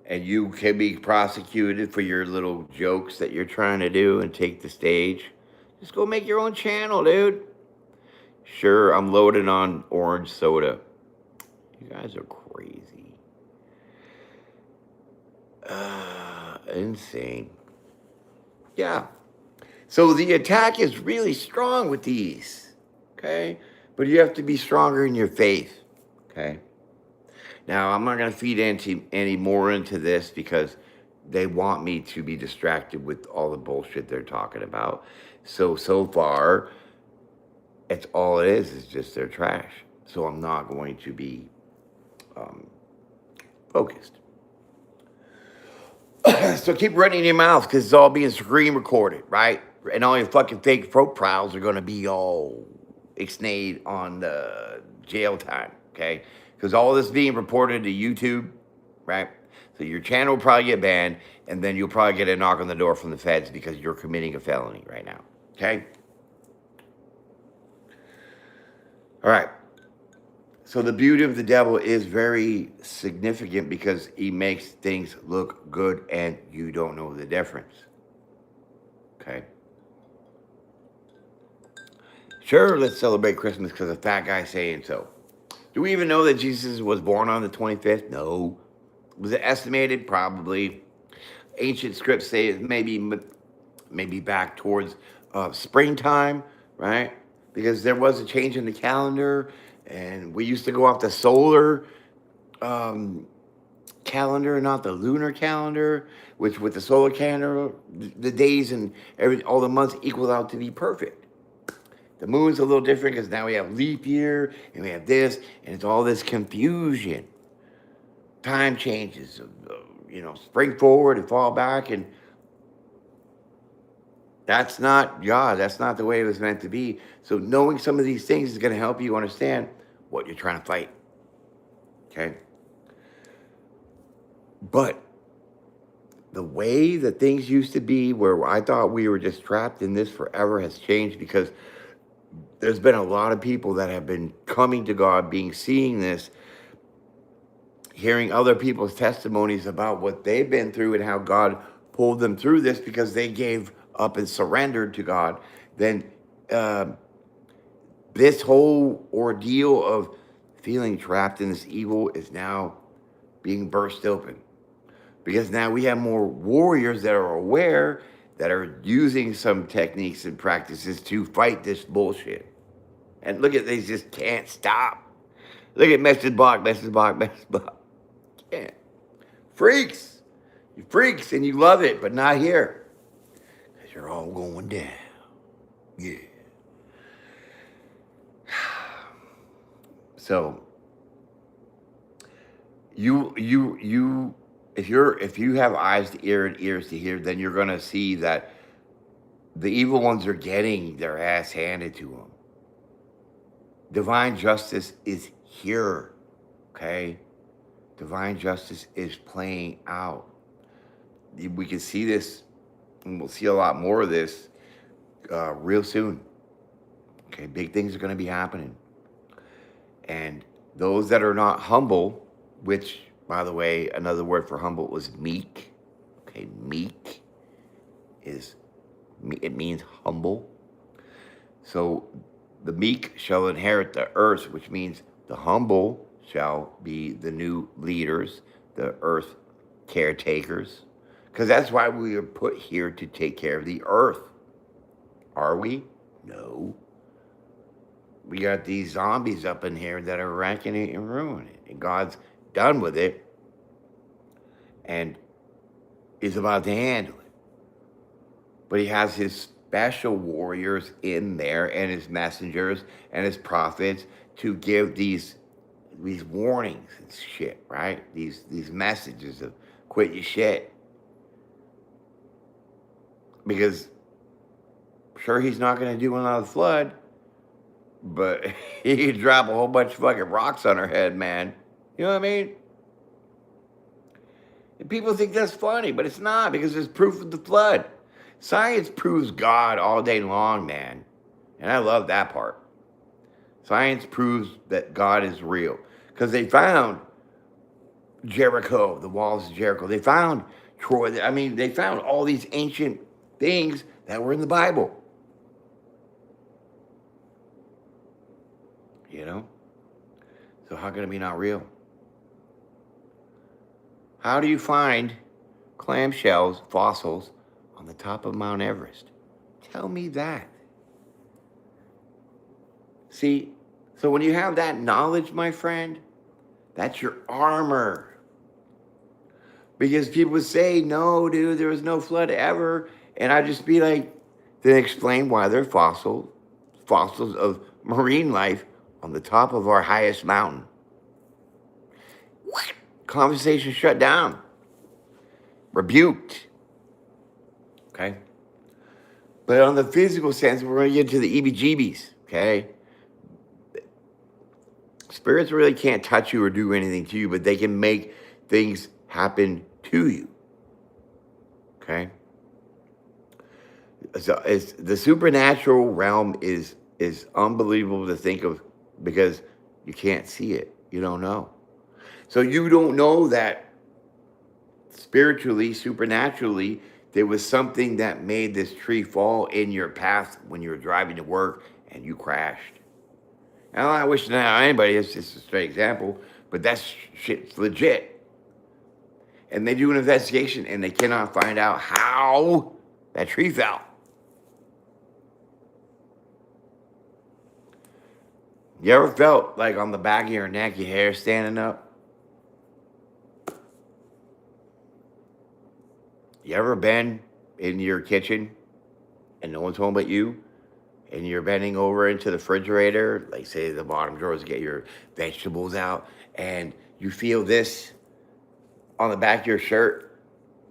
A: And you can be prosecuted for your little jokes that you're trying to do and take the stage. Just go make your own channel, dude. Sure, I'm loaded on orange soda. You guys are crazy. Insane. Yeah. So the attack is really strong with these, okay? But you have to be stronger in your faith, okay? Now, I'm not going to feed any more into this because they want me to be distracted with all the bullshit they're talking about. So far, it's all it is just their trash. So I'm not going to be focused. So keep running your mouth because it's all being screen recorded, right? And all your fucking fake profiles are going to be all ixnayed on the jail time, okay? Because all this being reported to YouTube, right? So your channel will probably get banned, and then you'll probably get a knock on the door from the feds because you're committing a felony right now, okay? All right. So the beauty of the devil is very significant because he makes things look good and you don't know the difference. Okay. Sure, let's celebrate Christmas because a fat guy's saying so. Do we even know that Jesus was born on the 25th? No. Was it estimated? Probably. Ancient scripts say it maybe back towards springtime, right? Because there was a change in the calendar, and we used to go off the solar calendar, not the lunar calendar, which with the solar calendar, the days and all the months equal out to be perfect. The moon's a little different because now we have leap year and we have this, and it's all this confusion. Time changes, spring forward and fall back, and that's not God. That's not the way it was meant to be. So knowing some of these things is going to help you understand what you're trying to fight. Okay? But the way that things used to be, where I thought we were just trapped in this forever, has changed because there's been a lot of people that have been coming to God, seeing this, hearing other people's testimonies about what they've been through and how God pulled them through this because they gave up and surrendered to God. Then this whole ordeal of feeling trapped in this evil is now being burst open. Because now we have more warriors that are aware, that are using some techniques and practices to fight this bullshit. And look at, they just can't stop. Look at Message Block. Can't. Freaks. You freaks and you love it, but not here. Because you're all going down. Yeah. So if you have eyes to hear and ears to hear, then you're gonna see that the evil ones are getting their ass handed to them. Divine justice is here, okay? Divine justice is playing out. We can see this, and we'll see a lot more of this real soon. Okay, big things are going to be happening. And those that are not humble, which, by the way, another word for humble was meek. Okay, meek it means humble. So the meek shall inherit the earth, which means the humble shall be the new leaders, the earth caretakers. Because that's why we are put here, to take care of the earth. Are we? No. We got these zombies up in here that are wrecking it and ruining it. And God's done with it and is about to handle it. But he has his special warriors in there and his messengers and his prophets to give these warnings and shit, right? These messages of quit your shit, because sure, he's not going to do another flood, but he could drop a whole bunch of fucking rocks on our head, man. You know what I mean? And people think that's funny, but it's not, because there's proof of the flood. Science proves God all day long, man. And I love that part. Science proves that God is real. Because they found Jericho, the walls of Jericho. They found Troy. I mean, they found all these ancient things that were in the Bible. You know? So how can it be not real? How do you find clamshells, fossils, on the top of Mount Everest? Tell me that. See, so when you have that knowledge, my friend, that's your armor. Because people would say, no, dude, there was no flood ever. And I'd just be like, then explain why they're fossils of marine life on the top of our highest mountain. What? Conversation shut down. Rebuked. Okay? But on the physical sense, we're going to get to the EBGBs. Okay? Spirits really can't touch you or do anything to you, but they can make things happen to you. Okay? So it's, the supernatural realm is unbelievable to think of, because you can't see it. You don't know. So you don't know that spiritually, supernaturally, there was something that made this tree fall in your path when you were driving to work and you crashed. And I'm not wishing that on anybody. It's just a straight example, but that shit's legit. And they do an investigation and they cannot find out how that tree fell. You ever felt like on the back of your neck, your hair standing up? You ever been in your kitchen and no one's home but you? And you're bending over into the refrigerator, like say the bottom drawers, get your vegetables out, and you feel this on the back of your shirt,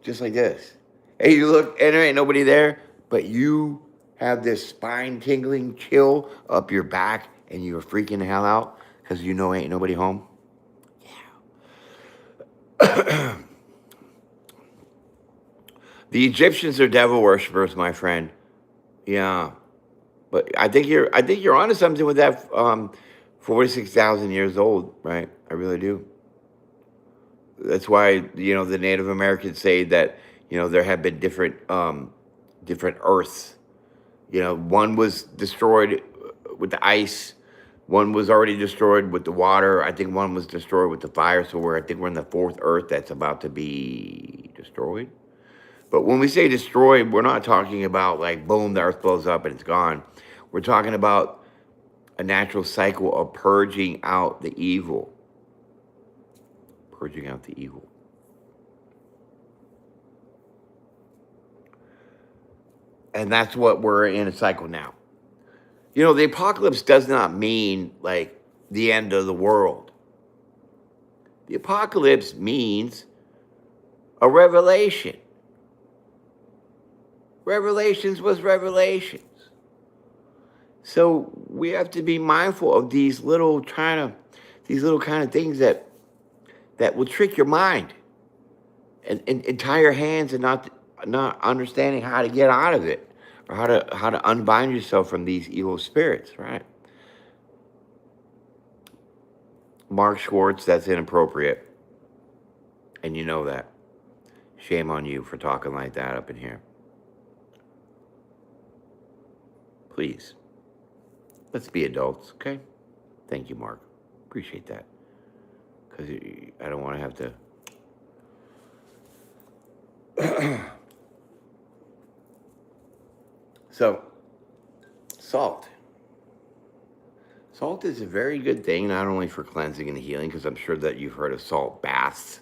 A: just like this. And you look, and there ain't nobody there, but you have this spine-tingling chill up your back, and you're freaking the hell out because you know ain't nobody home. Yeah. The Egyptians are devil worshippers, my friend. Yeah. But I think you're onto something with that. 46,000 years old, right? I really do. That's why the Native Americans say that there have been different Earths. One was destroyed with the ice. One was already destroyed with the water. I think one was destroyed with the fire. So I think we're in the fourth Earth that's about to be destroyed. But when we say destroyed, we're not talking about like, boom, the earth blows up and it's gone. We're talking about a natural cycle of purging out the evil. Purging out the evil. And that's what we're in a cycle now. The apocalypse does not mean like the end of the world. The apocalypse means a revelation. Revelations was revelations. So we have to be mindful of these little kind of things that will trick your mind and tie your hands, and not understanding how to get out of it, or how to unbind yourself from these evil spirits, right? Mark Schwartz, that's inappropriate. And you know that. Shame on you for talking like that up in here. Please, let's be adults, okay? Thank you, Mark. Appreciate that. Because I don't want to have to... So, salt. Salt is a very good thing, not only for cleansing and healing, because I'm sure that you've heard of salt baths.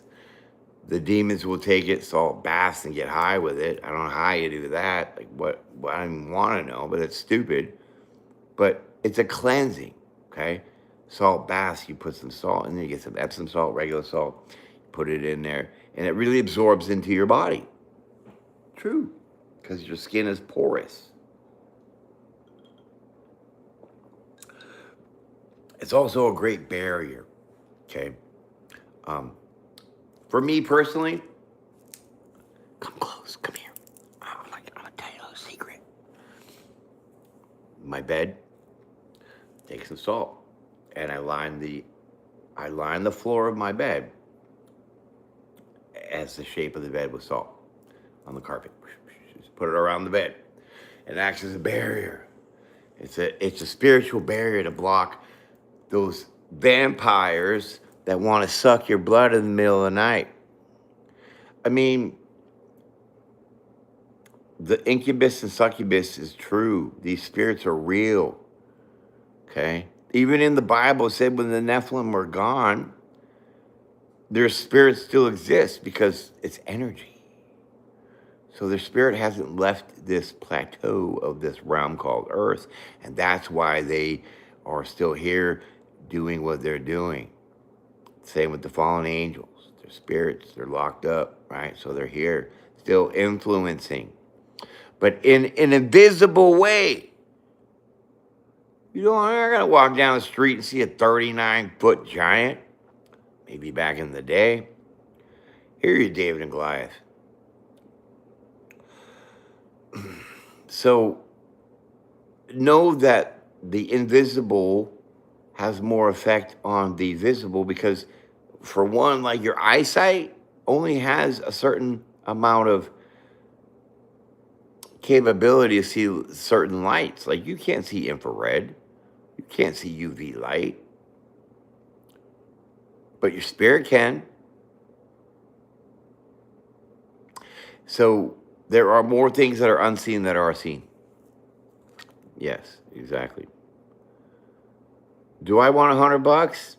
A: The demons will take it, salt baths, and get high with it. I don't know how you do that. Like what I don't even want to know, but it's stupid. But it's a cleansing, okay? Salt baths, you put some salt in there, you get some Epsom salt, regular salt, you put it in there, and it really absorbs into your body. True. because your skin is porous. It's also a great barrier, okay? For me personally, come close, come here. I'm gonna tell you a little secret. My bed, take some salt, and I line the floor of my bed as the shape of the bed with salt on the carpet. Just put it around the bed. It acts as a barrier. It's a spiritual barrier to block those vampires that want to suck your blood in the middle of the night. I mean, the incubus and succubus is true. These spirits are real. Okay? Even in the Bible, it said when the Nephilim were gone, their spirits still exist because it's energy. So their spirit hasn't left this plateau of this realm called Earth, and that's why they are still here doing what they're doing. Same with the fallen angels. Their spirits, they're locked up, right? So they're here, still influencing. But in an invisible way. You know, I'm not going to walk down the street and see a 39-foot giant. Maybe back in the day. Here you're David and Goliath. So know that the invisible has more effect on the visible because, for one, like your eyesight only has a certain amount of capability to see certain lights. Like you can't see infrared, you can't see UV light, but your spirit can. So there are more things that are unseen that are seen. Yes, exactly. Do I want $100?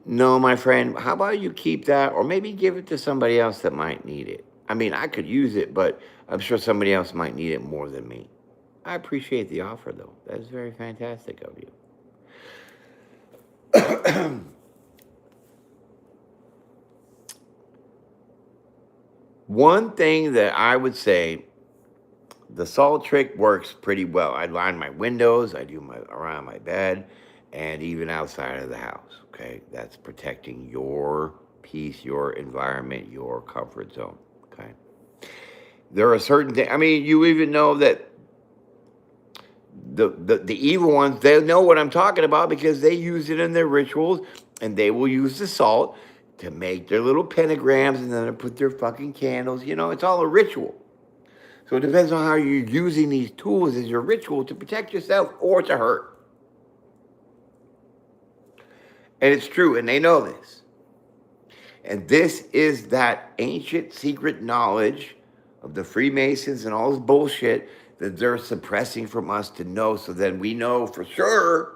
A: No, my friend. How about you keep that, or maybe give it to somebody else that might need it? I mean, I could use it, but I'm sure somebody else might need it more than me. I appreciate the offer, though. That is very fantastic of you. One thing that I would say, the salt trick works pretty well. I line my windows, I do around my bed, and even outside of the house. Okay, that's protecting your peace, your environment, your comfort zone. Okay, there are certain things. I mean, you even know that the evil ones, they know what I'm talking about because they use it in their rituals, and they will use the salt to make their little pentagrams, and then they put their fucking candles. You know, it's all a ritual. So it depends on how you're using these tools as your ritual to protect yourself or to hurt. And it's true, and they know this. And this is that ancient secret knowledge of the Freemasons and all this bullshit that they're suppressing from us to know, so then we know for sure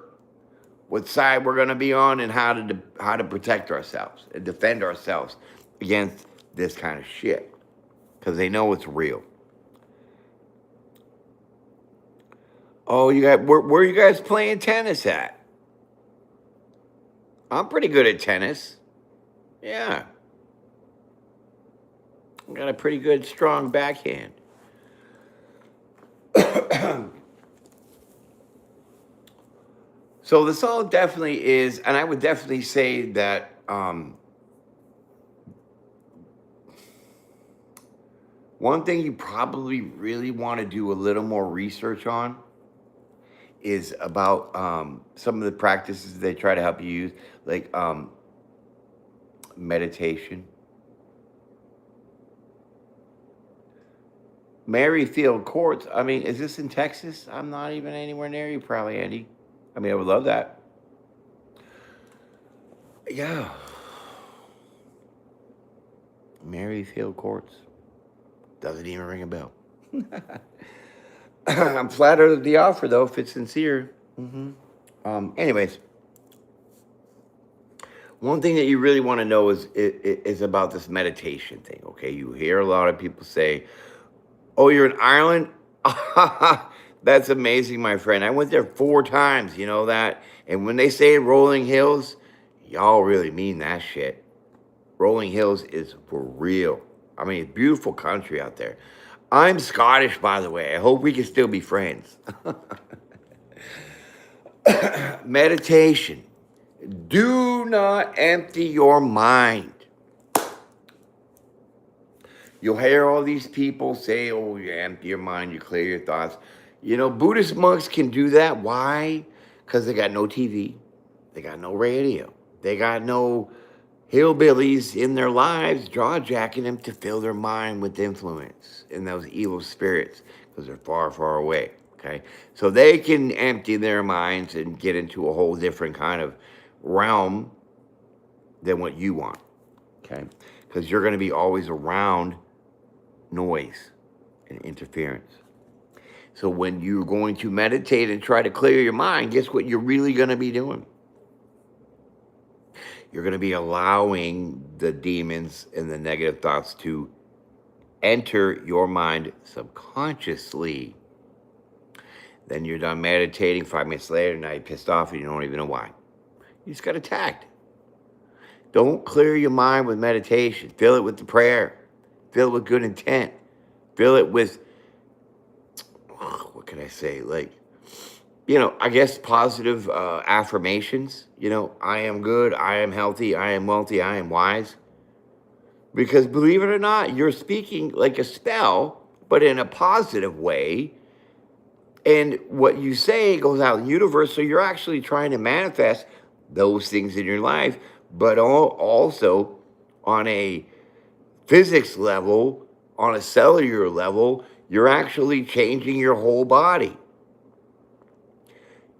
A: what side we're going to be on and how to protect ourselves and defend ourselves against this kind of shit, because they know it's real. Oh, you got where are you guys playing tennis at? I'm pretty good at tennis. Yeah. I got a pretty good, strong backhand. So the salt definitely is, and I would definitely say that one thing you probably really want to do a little more research on is about some of the practices they try to help you use, like meditation. Maryfield Courts. I mean, is this in Texas? I'm not even anywhere near you, probably, Andy. I mean, I would love that. Yeah. Maryfield Courts. Doesn't even ring a bell. I'm flattered at the offer, though, if it's sincere. Anyways, one thing that you really want to know is about this meditation thing, okay? You hear a lot of people say, oh, you're in Ireland? That's amazing, my friend. I went there 4 times, you know that? And when they say rolling hills, y'all really mean that shit. Rolling Hills is for real. I mean, beautiful country out there. I'm Scottish, by the way. I hope we can still be friends. Meditation. Do not empty your mind. You'll hear all these people say, oh, you empty your mind, you clear your thoughts. You know, Buddhist monks can do that. Why? Because they got no TV. They got no radio. They got no hillbillies in their lives jaw jacking them to fill their mind with influence and those evil spirits because they're far, far away. Okay. So they can empty their minds and get into a whole different kind of realm than what you want. Okay. Because you're going to be always around noise and interference. So when you're going to meditate and try to clear your mind, guess what you're really going to be doing? You're going to be allowing the demons and the negative thoughts to enter your mind subconsciously. Then you're done meditating. 5 minutes later, now you're pissed off and you don't even know why. You just got attacked. Don't clear your mind with meditation. Fill it with the prayer. Fill it with good intent. Fill it with, what can I say? Like, you know, I guess positive affirmations. You know, I am good, I am healthy, I am wealthy, I am wise. Because believe it or not, you're speaking like a spell, but in a positive way. And what you say goes out in the universe. So you're actually trying to manifest those things in your life, but also on a physics level, on a cellular level, you're actually changing your whole body.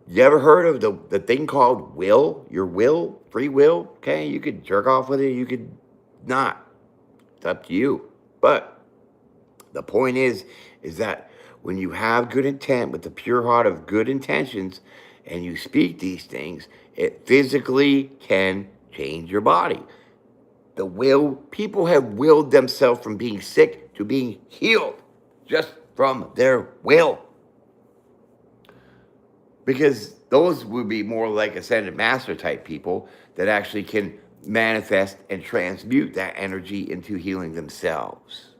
A: You ever heard of the thing called will? Your will, free will? Okay, you could jerk off with it, you could not. It's up to you. But the point is that when you have good intent with the pure heart of good intentions and you speak these things, it physically can change your body. The will, people have willed themselves from being sick to being healed just from their will. Because those would be more like ascended master type people that actually can manifest and transmute that energy into healing themselves,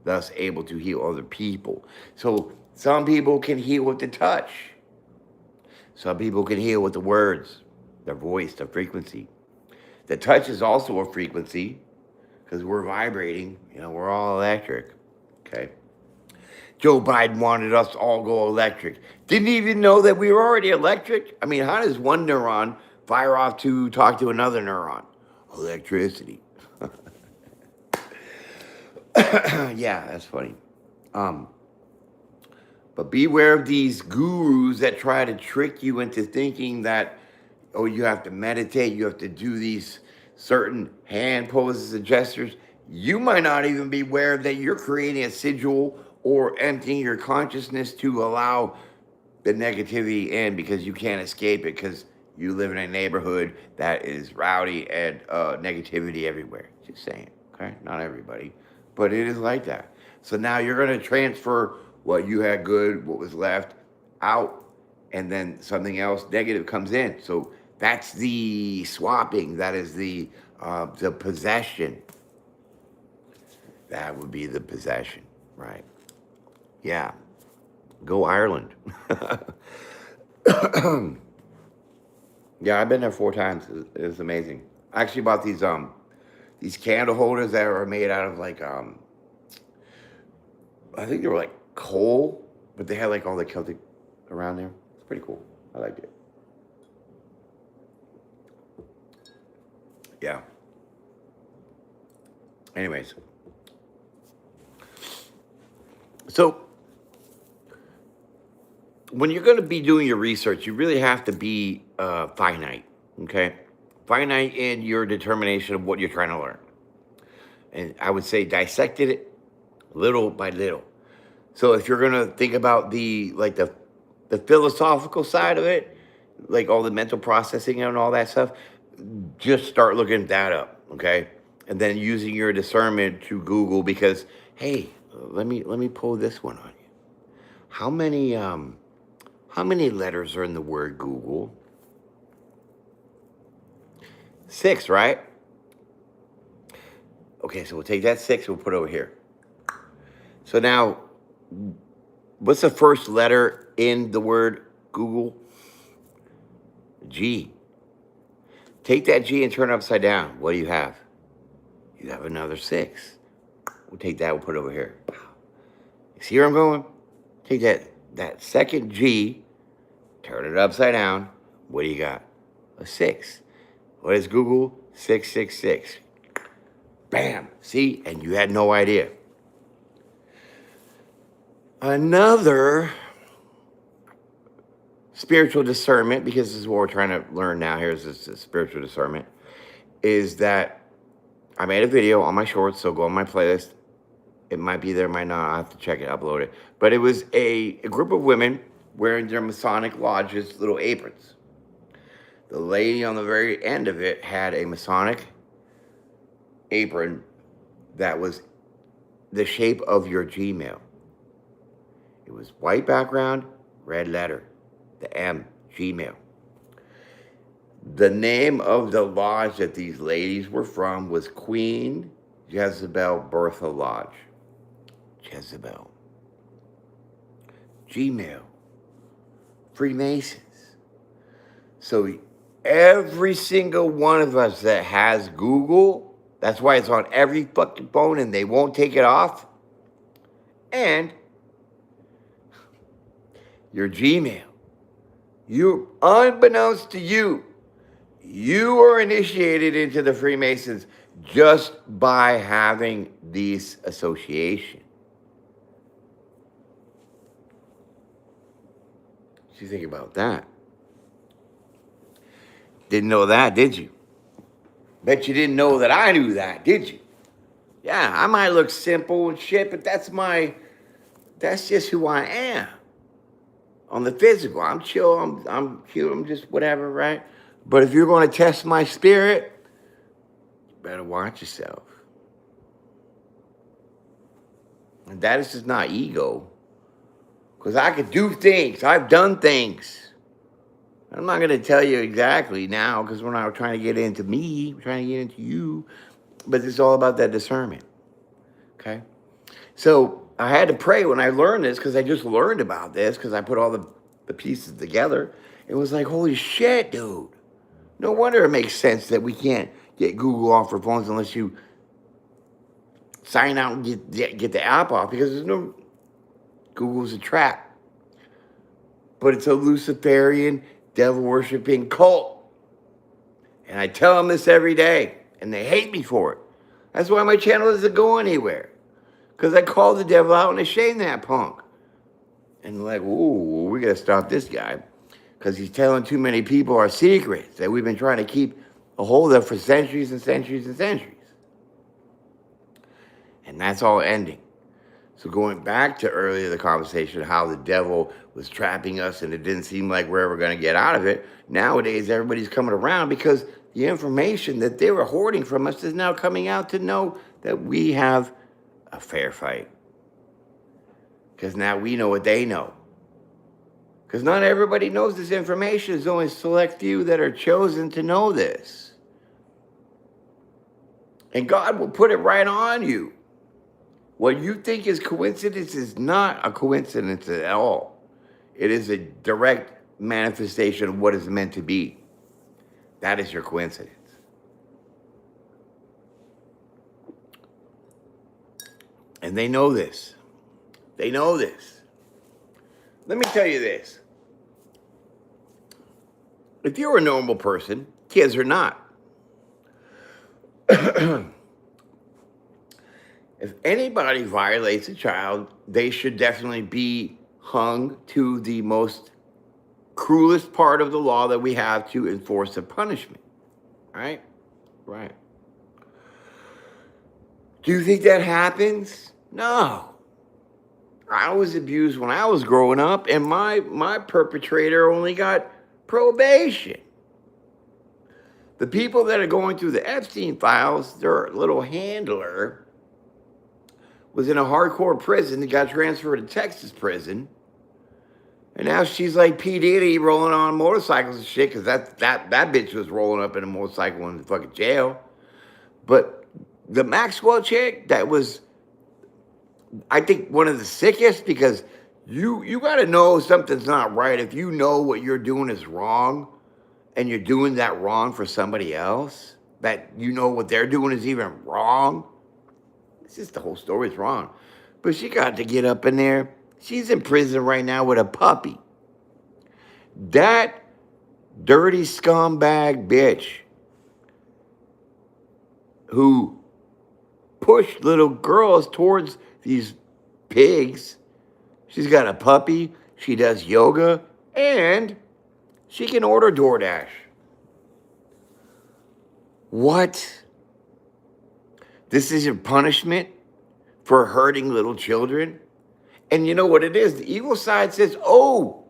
A: thus able to heal other people. So some people can heal with the touch. Some people can heal with the words, their voice, their frequency. The touch is also a frequency because we're vibrating. You know, we're all electric. Okay. Joe Biden wanted us to all go electric. Didn't even know that we were already electric. I mean, how does one neuron fire off to talk to another neuron? Electricity. Yeah, that's funny. But beware of these gurus that try to trick you into thinking that, oh, you have to meditate, you have to do these certain hand poses and gestures. You might not even be aware that you're creating a sigil or emptying your consciousness to allow the negativity in because you can't escape it because you live in a neighborhood that is rowdy and negativity everywhere. Just saying, okay? Not everybody, but it is like that. So now you're going to transfer what you had good, what was left out, and then something else negative comes in. So that's the swapping. That is the possession. That would be the possession, right? Yeah. Go Ireland. Yeah, I've been there 4 times. It's amazing. I actually bought these candle holders that are made out of like I think they were like coal, but they had like all the Celtic around there. It's pretty cool. I liked it. Yeah. Anyways. So when you're going to be doing your research, you really have to be finite, okay? Finite in your determination of what you're trying to learn. And I would say dissected it little by little. So if you're going to think about the philosophical side of it, like all the mental processing and all that stuff, just start looking that up, okay? And then using your discernment to Google because, hey, let me pull this one on you. How many letters are in the word Google? 6, right? Okay, so we'll take that 6, we'll put it over here. So now, what's the first letter in the word Google? G. Take that G and turn it upside down. What do you have? You have another 6. We'll take that, we'll put it over here. See where I'm going? Take that second G, turn it upside down. What do you got? A 6. What is Google? 666. Bam. See? And you had no idea. Another spiritual discernment, because this is what we're trying to learn now, here's this spiritual discernment, is that I made a video on my shorts, so go on my playlist. It might be there, might not. I'll have to check it, upload it. But it was a group of women wearing their Masonic lodges little aprons. The lady on the very end of it had a Masonic apron that was the shape of your Gmail. It was white background, red letter, the M, Gmail. The name of the lodge that these ladies were from was Queen Jezebel Bertha Lodge. Jezebel. Gmail. Freemasons. So every single one of us that has Google, that's why it's on every fucking phone and they won't take it off. And your Gmail. You, unbeknownst to you, you are initiated into the Freemasons just by having this association. What do you think about that? Didn't know that, did you? Bet you didn't know that I knew that, did you? Yeah, I might look simple and shit, but that's just who I am. On the physical, I'm chill, I'm cute, I'm just whatever, right? But if you're going to test my spirit, you better watch yourself. And that is just not ego. Because I could do things. I've done things. I'm not going to tell you exactly now because we're not trying to get into me. We're trying to get into you. But it's all about that discernment. Okay? So I had to pray when I learned this because I just learned about this because I put all the pieces together. It was like, holy shit, dude. No wonder it makes sense that we can't get Google off our phones unless you sign out and get the app off because there's no... Google's a trap. But it's a Luciferian, devil-worshipping cult. And I tell them this every day, and they hate me for it. That's why my channel doesn't go anywhere. Because I call the devil out and I shame that punk. And they're like, ooh, we got to stop this guy. Because he's telling too many people our secrets that we've been trying to keep a hold of for centuries and centuries and centuries. And that's all ending. So going back to earlier the conversation, how the devil was trapping us and it didn't seem like we're ever going to get out of it. Nowadays, everybody's coming around because the information that they were hoarding from us is now coming out to know that we have a fair fight. Because now we know what they know. Because not everybody knows this information. There's only a select few that are chosen to know this. And God will put it right on you. What you think is coincidence is not a coincidence at all. It is a direct manifestation of what is meant to be. That is your coincidence. And they know this. They know this. Let me tell you this. If you're a normal person, kids or not, if anybody violates a child, they should definitely be hung to the most cruelest part of the law that we have to enforce a punishment. Right? Right. Do you think that happens? No. I was abused when I was growing up, and my perpetrator only got probation. The people that are going through the Epstein files, their little handler was in a hardcore prison that got transferred to Texas prison. And now she's like P. Diddy rolling on motorcycles and shit because that bitch was rolling up in a motorcycle in the fucking jail. But the Maxwell chick that was I think one of the sickest, because you got to know something's not right if you know what you're doing is wrong and you're doing that wrong for somebody else, that you know what they're doing is even wrong. It's just the whole story is wrong. But she got to get up in there. She's in prison right now with a puppy. That dirty scumbag bitch who pushed little girls towards these pigs. She's got a puppy. She does yoga. And she can order DoorDash. What? This is your punishment for hurting little children? And you know what it is? The evil side says, oh,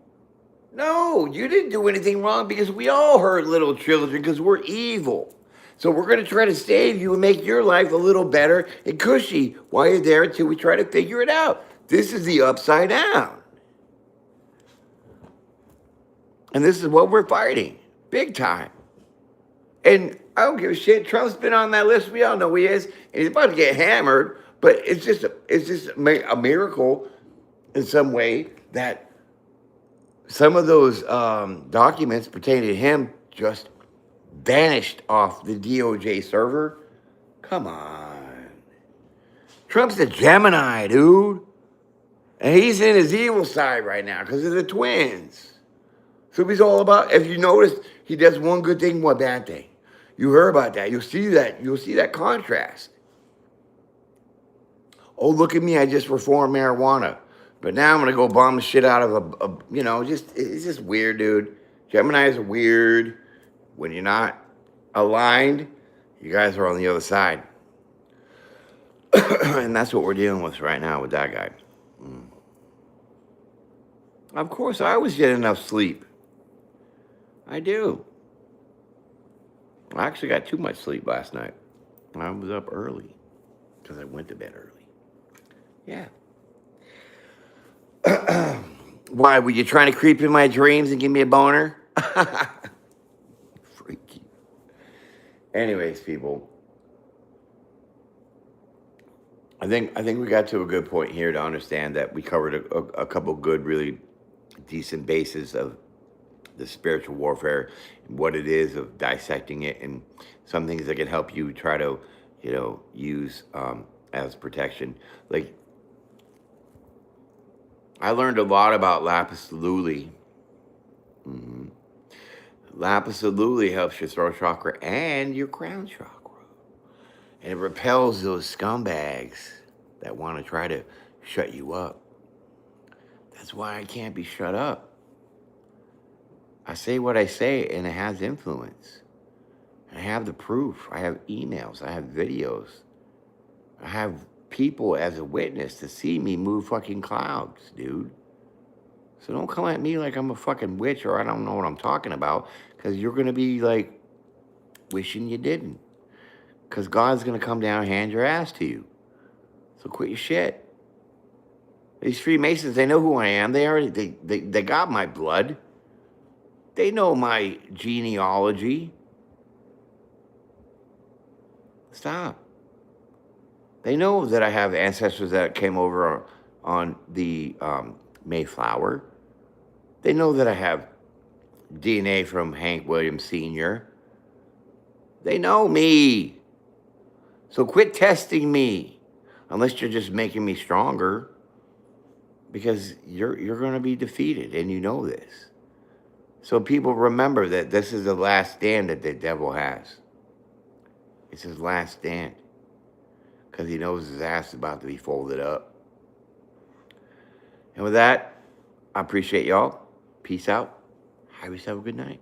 A: no, you didn't do anything wrong because we all hurt little children because we're evil. So we're going to try to save you and make your life a little better and cushy while you're there until we try to figure it out. This is the upside down. And this is what we're fighting, big time. And I don't give a shit. Trump's been on that list. We all know he is. And he's about to get hammered. But it's just a miracle in some way that some of those documents pertaining to him just vanished off the DOJ server. Come on. Trump's a Gemini, dude. And he's in his evil side right now because of the twins. So he's all about, if you notice, he does one good thing, one bad thing. You heard about that. You'll see that contrast. Oh, look at me, I just reformed marijuana. But now I'm going to go bomb the shit out of it's just weird, dude. Geminis are weird. When you're not aligned, you guys are on the other side. And that's what we're dealing with right now with that guy. Of course, I always get enough sleep. I do. I actually got too much sleep last night. I was up early because I went to bed early. Yeah. Why, were you trying to creep in my dreams and give me a boner? Freaky. Anyways, people, I think we got to a good point here to understand that we covered a couple good, really decent bases of the spiritual warfare, what it is, of dissecting it, and some things that can help you try to, use as protection. Like, I learned a lot about lapis lazuli. Lapis lazuli helps your throat chakra and your crown chakra. And it repels those scumbags that want to try to shut you up. That's why I can't be shut up. I say what I say, and it has influence. I have the proof. I have emails. I have videos. I have people as a witness to see me move fucking clouds, dude. So don't come at me like I'm a fucking witch or I don't know what I'm talking about, because you're going to be like wishing you didn't. Because God's going to come down and hand your ass to you. So quit your shit. These Freemasons, they know who I am. They got my blood. They know my genealogy. Stop. They know that I have ancestors that came over on the Mayflower. They know that I have DNA from Hank Williams Sr. They know me. So quit testing me, unless you're just making me stronger, because you're going to be defeated, and you know this. So people, remember that this is the last stand that the devil has. It's his last stand, because he knows his ass is about to be folded up. And with that, I appreciate y'all. Peace out. Have yourself a good night.